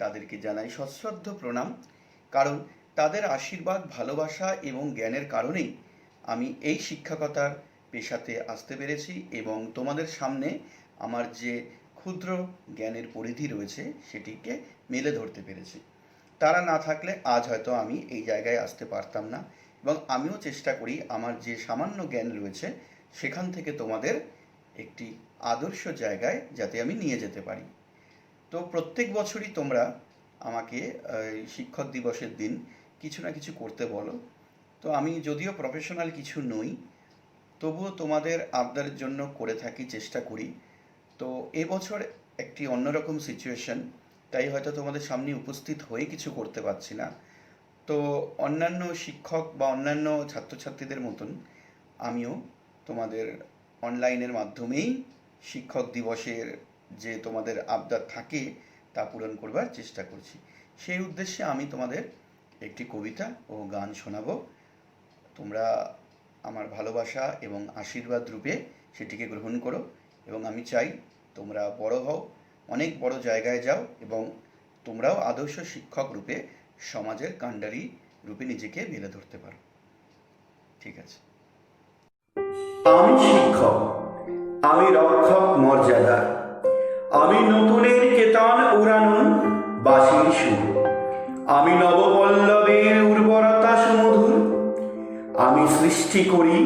তাদেরকে জানাই সশ্রদ্ধ প্রণাম, কারণ তাদের আশীর্বাদ, ভালোবাসা এবং জ্ঞানের কারণেই আমি এই শিক্ষকতার পেশাতে আসতে পেরেছি এবং তোমাদের সামনে আমার যে ক্ষুদ্র জ্ঞানের পরিধি রয়েছে সেটিকে মেলে ধরতে পেরেছি। তারা না থাকলে আজ হয়তো আমি এই জায়গায় আসতে পারতাম না, এবং আমিও চেষ্টা করি আমার যে সামান্য জ্ঞান রয়েছে সেখান থেকে তোমাদের একটি আদর্শ জায়গায় যাতে আমি নিয়ে যেতে পারি। তো প্রত্যেক বছরই তোমরা আমাকে শিক্ষক দিবসের দিন কিছু না কিছু করতে বলো। তো আমি যদিও প্রফেশনাল কিছু নই, তবুও তোমাদের আবদারের জন্য করে থাকি, চেষ্টা করি। তো এবছর একটি অন্যরকম সিচুয়েশন, তাই হয়তো তোমাদের সামনে উপস্থিত হয়ে কিছু করতে পারছি না। তো অন্যান্য শিক্ষক বা অন্যান্য ছাত্রছাত্রীদের মতন আমিও তোমাদের অনলাইনের মাধ্যমেই শিক্ষক দিবসের যে তোমাদের আবদার থাকে তা পূরণ করবার চেষ্টা করছি। সেই উদ্দেশ্যে আমি তোমাদের একটি কবিতা ও গান শোনাবো। তোমরা আমার ভালোবাসা এবং আশীর্বাদ রূপে সেটিকে গ্রহণ করো, এবং আমি চাই তোমরা বড় হও, অনেক বড় জায়গায় যাও, এবং তোমরাও আদর্শ শিক্ষক রূপে সমাজের কাণ্ডারি রূপে নিজেকে মেলে ধরতে পারো। ঠিক আছে। আমি শিক্ষক, আমি রক্ষক মর্যাদা, আমি নতুনের কেতন উড়ানো বাঁশির সুর, আমি নবপল্লবের উর্বরতা সুমধুর, আমি সৃষ্টি করি,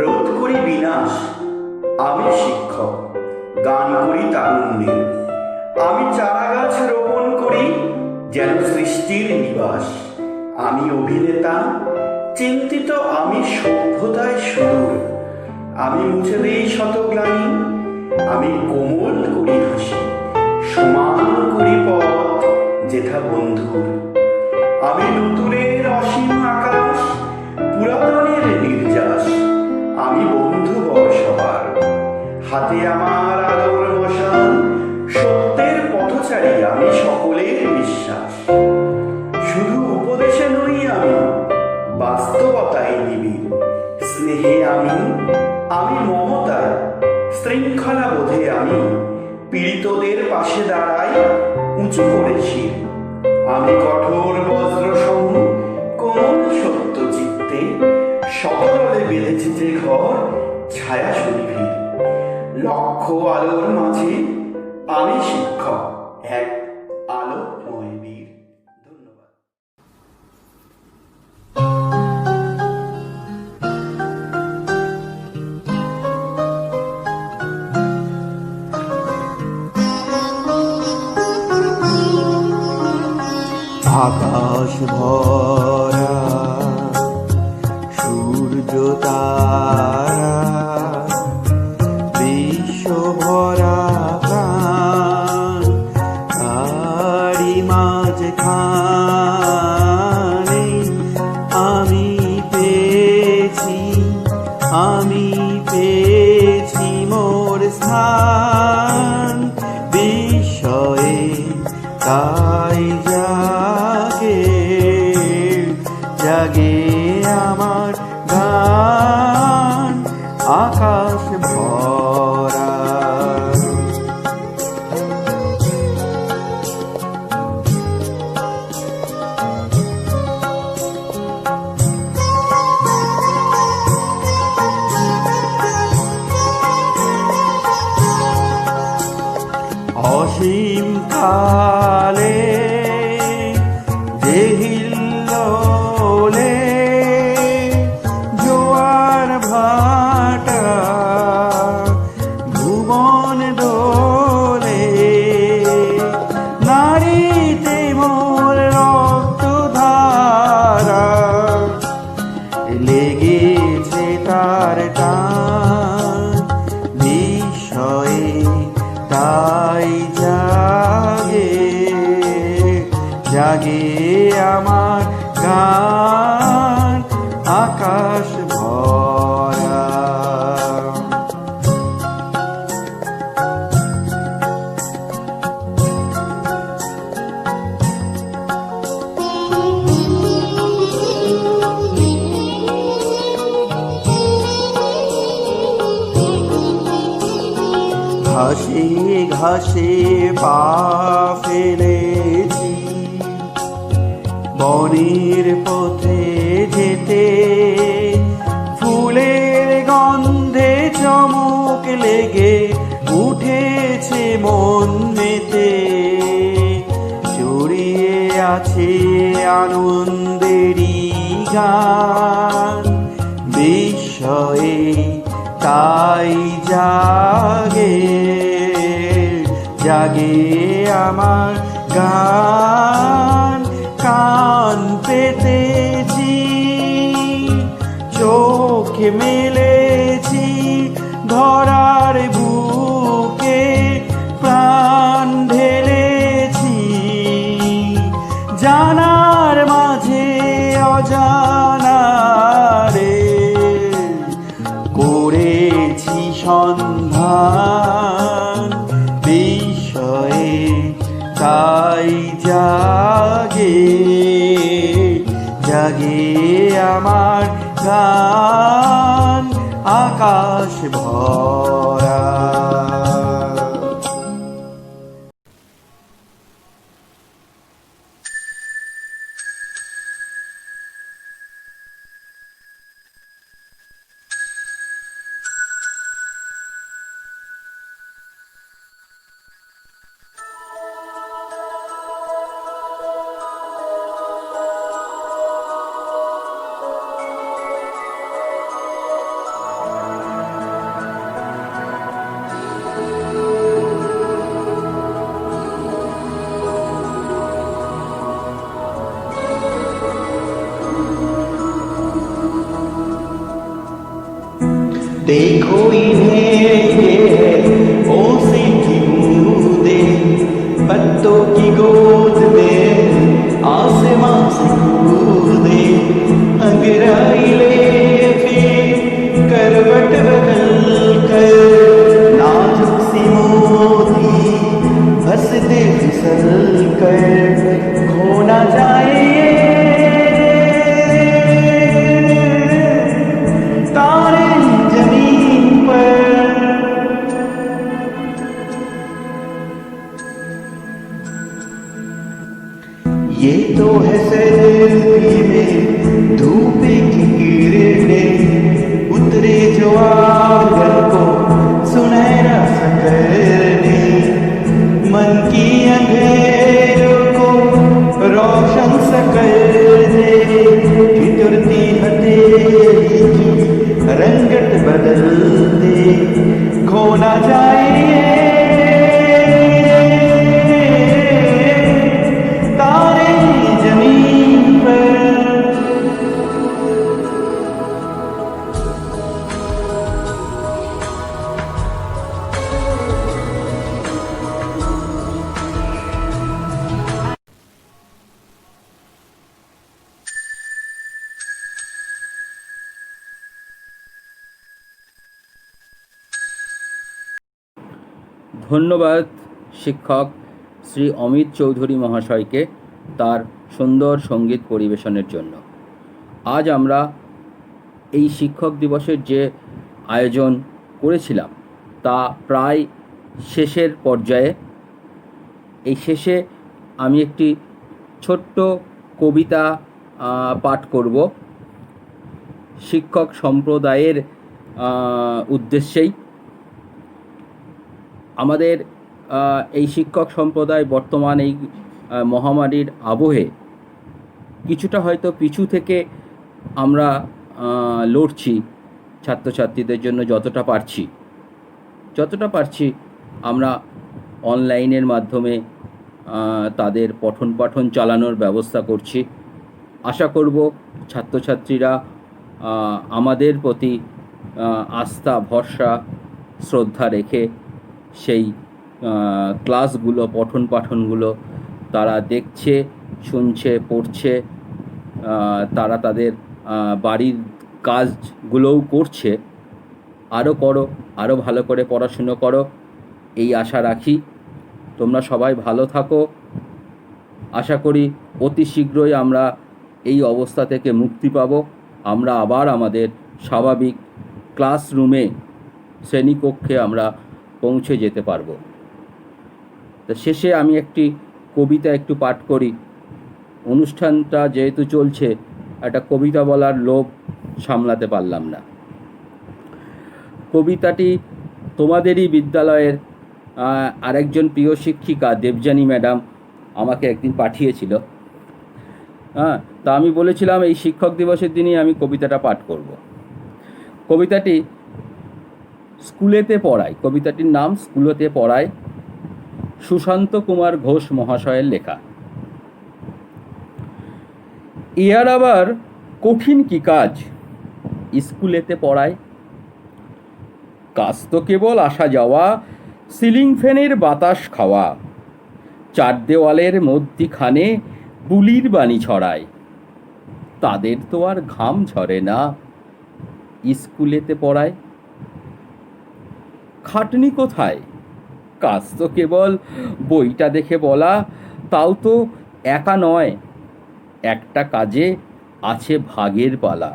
রোধ করি বিনাশ, আমি শিক্ষক, গান করি তারুণ্যের, আমি চারাগাছ রোপণ করি যেন সৃষ্টির নিবাস, আমি অভিনেতা চিন্তিত, আমি সভ্যতায় সুদূর, আমি মুছে দেই শতগ্লানি, আমি কোমল করি হাসি, সমান করি পথ যেথা বন্ধুর, আমি নতুনের অসীম আকাশ, পুরাতনের নির্যাস, আমি বন্ধু সবার, হাতে আমার আলোর মশাল, সত্যের পথচারী আমি সকলের বিশ্বাস, শুধু উপদেশে নই আমি, বাস্তবতায় নিবিড়, স্নেহে আমি মমতায়, শৃঙ্খলা বোধে আমি পীড়িতদের পাশে দাঁড়াই উঁচু করেছি, আমি কঠোর বজ্র সম কোমল সত্য চিত্তে শততলে বেঁধেছে যে ঘর ছায়া সুনিবিড়, লক্ষ আলোর মাঝে আমি শিক্ষক, এক আলোময় বীর। ধন্যবাদ। আকাশ ভরা সূর্য তারা, বিশ্ব ভরা প্রাণ, তারি মাঝখানে আমি পেয়েছি মোর স্থান, বিস্ময়ে তাই জাগে আমার গান, আকাশ ভরা। অসীম কালে দেহিল্লোলে জোয়ার ভাটা, ভুবন দোলে, নারীতে মোর রক্ত ধারা, লেগেছে তার টান, বিস্ময়ে তাই জাগে আমার গান, আকাশ ভরা। ঘাসে ঘাসে পা ফেলেছি, বনের পথে যেতে, ফুলের গন্ধে চমক লেগে উঠেছে মন মেতে, জড়িয়ে আছে আনন্দেরই গান, বিস্ময়ে তাই জাগে আমার গান, কান পেতেছি, চোখ মেলেছি, ধরার বুকে প্রাণ ঢেলেছি, জানার মাঝে অজানারে করেছি সন্ধান, বিস্ময়ে তাই জাগে আমার গান, আকাশ ভরা। देखो इन्हें ये है ओसी की बूंदे, पत्तों की गोद में आसमां से कूदे, अंगराई ले फिर करवट बदल कर, नाजुक सी मोती हंसते फिसल कर, खो ना जाए तारे जमीन पर। ये तो है सर्दी में धूप की किरणें, जो आंगन को सुनहरा सा कर दे, मन की अंधेरों को रोशन सा कर दे, ठिठुरती हथेली की रंगत बदल दे, खो ना जाए तारे जमीन पर। ধন্যবাদ শিক্ষক শ্রী অমিত চৌধুরী মহাশয়কে তার সুন্দর সঙ্গীত পরিবেশনের জন্য। আজ আমরা এই শিক্ষক দিবসের যে আয়োজন করেছিলাম তা প্রায় শেষের পর্যায়ে। এই শেষে আমি একটি ছোট্ট কবিতা পাঠ করব শিক্ষক সম্প্রদায়ের উদ্দেশ্যেই। আমাদের এই শিক্ষক সম্প্রদায় বর্তমান এই মহামারীর আবহে কিছুটা হয়তো পিছু থেকে আমরা লড়ছি, ছাত্রছাত্রীদের জন্য যতটা পারছি আমরা অনলাইনের মাধ্যমে তাদের পঠন পাঠন চালানোর ব্যবস্থা করছি। আশা করব ছাত্রছাত্রীরা আমাদের প্রতি আস্থা, ভরসা, শ্রদ্ধা রেখে সেই ক্লাসগুলো, পঠন পাঠনগুলো তারা দেখছে, শুনছে, পড়ছে, তারা তাদের বাড়ির কাজগুলোও করছে। আরও করো, আরও ভালো করে পড়াশুনো করো, এই আশা রাখি। তোমরা সবাই ভালো থাকো। আশা করি অতি শীঘ্রই আমরা এই অবস্থা থেকে মুক্তি পাব। আমরা আবার আমাদের স্বাভাবিক ক্লাসরুমে, শ্রেণীকক্ষে আমরা পৌঁছে যেতে পারব। তো শেষে আমি একটি কবিতা একটু পাঠ করি। অনুষ্ঠানটা যেহেতু চলছে, একটা কবিতা বলার লোভ সামলাতে পারলাম না। কবিতাটি তোমাদেরই বিদ্যালয়ের আরেকজন প্রিয় শিক্ষিকা দেবযানী ম্যাডাম আমাকে একদিন পাঠিয়েছিল। তা আমি বলেছিলাম এই শিক্ষক দিবসের দিনই আমি কবিতাটা পাঠ করব। কবিতাটি স্কুলেতে পড়াই, কবিতাটির নাম স্কুলেতে পড়াই, সুশান্ত কুমার ঘোষ মহাশয়ের লেখা। এর আবার কঠিন কি কাজ স্কুলেতে পড়ায়, কাজ তো কেবল আসা যাওয়া, সিলিং ফ্যানের বাতাস খাওয়া, চার দেওয়ালের মধ্যিখানে বুলির বাণী ছড়ায়, তাদের তো আর ঘাম ঝরে না স্কুলেতে পড়ায়। খাটনি কোথায়, কাজ তো কেবল বইটা দেখে বলা, তাও তো একা নয়, একটা কাজে আছে ভাগের পালা।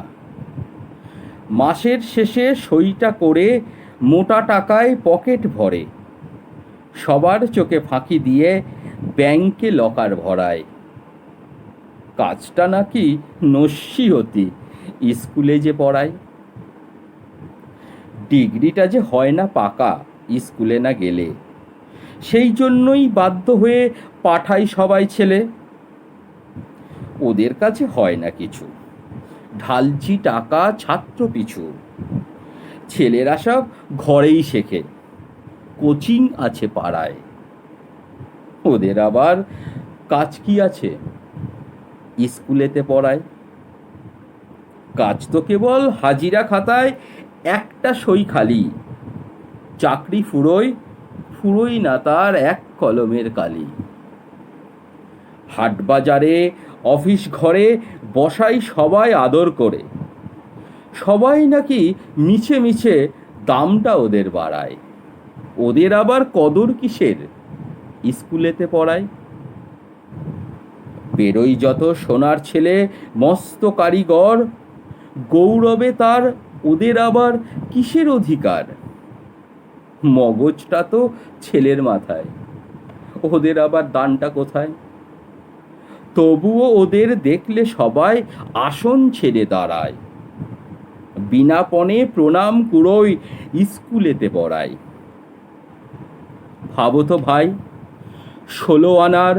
মাসের শেষে সইটা করে মোটা টাকায় পকেট ভরে, সবার চোখে ফাঁকি দিয়ে ব্যাংকে লকার ভরায়। কাজটা নাকি নস্যি স্কুলে যে পড়ায়, ডিগ্রিটা যে হয় না পাকা স্কুলে না গেলে, সেই জন্যই বাধ্য হয়ে পাঠাই সবাই ছেলে। ওদের কাছে হয় না কিছু, ঢালছি টাকা ছাত্র পিছু, ছেলেরা সব ঘরেই শেখে, কোচিং আছে পাড়ায়। ওদের আবার কাজ কি আছে স্কুলেতে পড়ায়, কাজ তো কেবল হাজিরা খাতায় একটা সই খালি, চাকরি ফুরোই না তার এক কলমের কালি। হাট বাজারে অফিস ঘরে বসাই সবাই আদর করে, সবাই নাকি মিছে মিছে দামটা ওদের বাড়ায়। ওদের আবার কদর কিসের স্কুলেতে পড়ায়, বেরোই যত সোনার ছেলে মস্ত কারিগর, গৌরবে তার ওদের আবার কিসের অধিকার। মগজটা তো ছেলের মাথায়, ওদের আবার দানটা কোথায়। তবুও ওদের দেখলে সবাই আসন ছেড়ে দাঁড়ায়, বিনা পণে প্রণাম কুড়োই স্কুলেতে পড়ায়। ভাবো তো ভাই, 16 আনার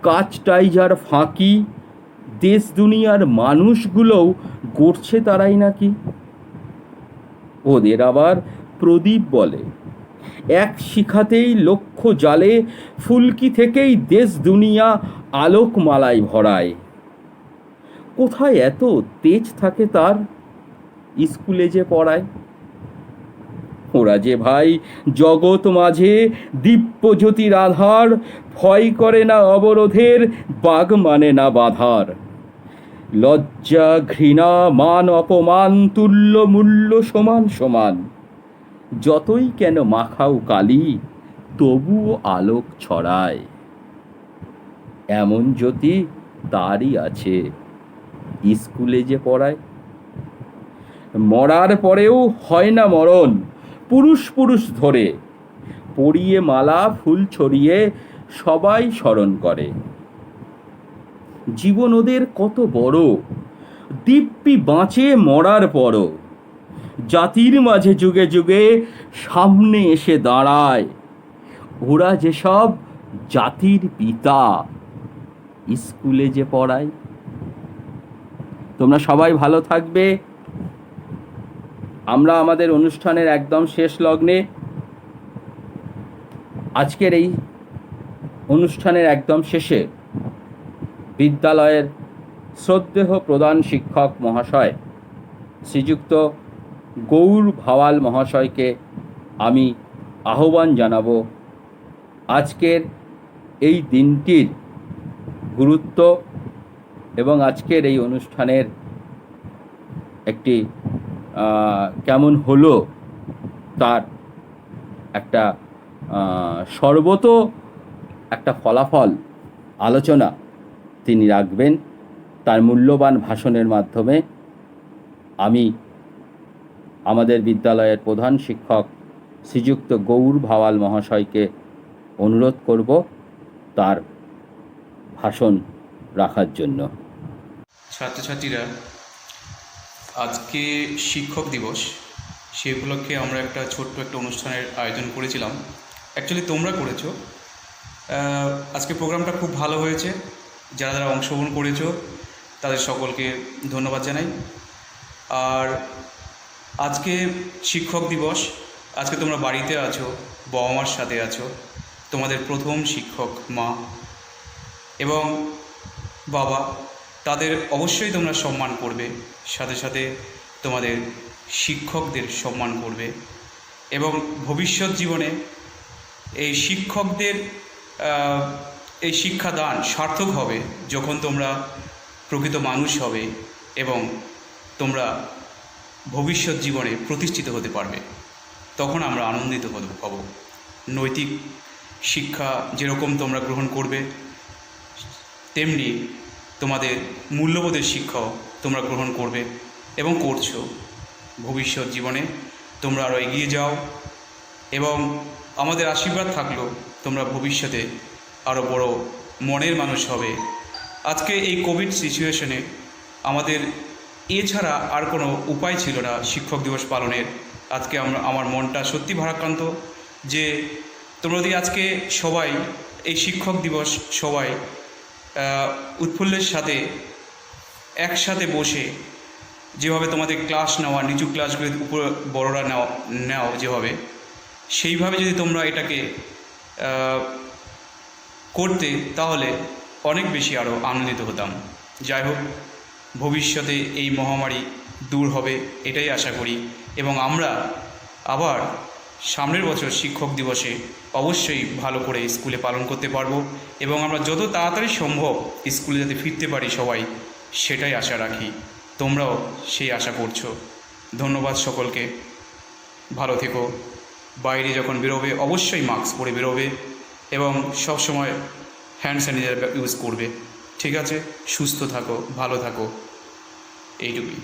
কাজটাই যার ফাঁকি, দেশ দুনিয়ার মানুষগুলোও গড়ছে তারাই নাকি। ওদের আবার প্রদীপ বলে, এক শিখাতেই লক্ষ জালে, ফুলকি থেকেই দেশ দুনিয়া আলোকমালায় ভরায়। কোথায় এত তেজ থাকে তার, স্কুলে যে পড়ায়। ওরা যে ভাই জগৎ মাঝে দিব্যজ্যোতির আধার, ভয় করে না অবরোধের, বাগ মানে না বাধার। লজ্জা ঘৃণা মান অপমান তুল্য মূল্য সমান সমান, যতই কেন মাখাও কালি তবুও আলোক ছড়ায়। এমন জ্যোতি তারই আছে, স্কুলে যে পড়ায়। মরার পরেও হয় না মরণ, পুরুষ পুরুষ ধরে পরিয়ে মালা ফুল ছড়িয়ে সবাই স্মরণ করে। জীবন ওদের কত বড়, দিব্যি বাঁচে মরার পরও, জাতির মাঝে যুগে যুগে সামনে এসে দাঁড়ায়। ওরা যেসব জাতির পিতা, স্কুলে যে পড়ায়। তোমরা সবাই ভালো থাকবে। আমরা আমাদের অনুষ্ঠানের একদম শেষ লগ্নে, আজকের এই অনুষ্ঠানের একদম শেষে বিদ্যালয়ের শ্রদ্ধেয় প্রধান শিক্ষক মহাশয় শ্রীযুক্ত গৌর ভাওয়াল মহাশয়কে আমি আহ্বান জানাবো আজকের এই দিনটির গুরুত্ব এবং আজকের এই অনুষ্ঠানের একটি কেমন হলো তার একটা সর্বত একটা ফলাফল আলোচনা তিনি রাখবেন। তার মূল্যবান ভাষণের মাধ্যমে আমি আমাদের বিদ্যালয়ের প্রধান শিক্ষক শ্রীযুক্ত গৌর ভাওয়াল মহাশয়কে অনুরোধ করব তার ভাষণ রাখার জন্য। ছাত্রছাত্রীরা, আজকে শিক্ষক দিবস, সেই উপলক্ষে আমরা একটা ছোট্ট একটা অনুষ্ঠানের আয়োজন করেছিলাম। অ্যাকচুয়ালি তোমরা করেছো। আজকে প্রোগ্রামটা খুব ভালো হয়েছে। যারা যারা অংশগ্রহণ করেছো তাদের সকলকে ধন্যবাদ জানাই। আর আজকে শিক্ষক দিবস, আজকে তোমরা বাড়িতে আছো, বাবা মার সাথে আছো। তোমাদের প্রথম শিক্ষক মা এবং বাবা, তাদের অবশ্যই তোমরা সম্মান করবে, সাথে সাথে তোমাদের শিক্ষকদের সম্মান করবে এবং ভবিষ্যৎ জীবনে এই শিক্ষকদের এই শিক্ষাদান সার্থক হবে যখন তোমরা প্রকৃত মানুষ হবে এবং তোমরা ভবিষ্যৎ জীবনে প্রতিষ্ঠিত হতে পারবে। তখন আমরা আনন্দিত হব। নৈতিক শিক্ষা যেরকম তোমরা গ্রহণ করবে, তেমনি তোমাদের মূল্যবোধের শিক্ষাও তোমরা গ্রহণ করবে এবং করছো। ভবিষ্যৎ জীবনে তোমরা আরও এগিয়ে যাও এবং আমাদের আশীর্বাদ থাকলো তোমরা ভবিষ্যতে আরও বড় মনের মানুষ হবে। আজকে এই কোভিড সিচুয়েশনে আমাদের এছাড়া আর কোনো উপায় ছিল না শিক্ষক দিবস পালনের। আজকে আমার মনটা সত্যি ভারাক্রান্ত যে তোমরা যদি আজকে সবাই এই শিক্ষক দিবস সবাই উৎফুল্লের সাথে একসাথে বসে যেভাবে তোমাদের ক্লাস নেওয়া, নিচু ক্লাসগুলির উপর বড়রা নেও যেভাবে, সেইভাবে যদি তোমরা এটাকে করতে তাহলে অনেক বেশি আরও আনন্দিত হতাম। যাই হোক, ভবিষ্যতে এই মহামারী দূর হবে এটাই আশা করি এবং আমরা আবার সামনের বছর শিক্ষক দিবসে অবশ্যই ভালো করে স্কুলে পালন করতে পারবো এবং আমরা যত তাড়াতাড়ি সম্ভব স্কুলে যাতে ফিরতে পারি সবাই, সেটাই আশা রাখি। তোমরাও সেই আশা করছো। ধন্যবাদ সকলকে। ভালো থেকো। বাইরে যখন বেরোবে অবশ্যই মাস্ক পরে বেরোবে এবং সব সময় হ্যান্ড স্যানিটাইজার ইউজ করবে। ঠিক আছে? সুস্থ থাকো, ভালো থাকো, এইটুকুই।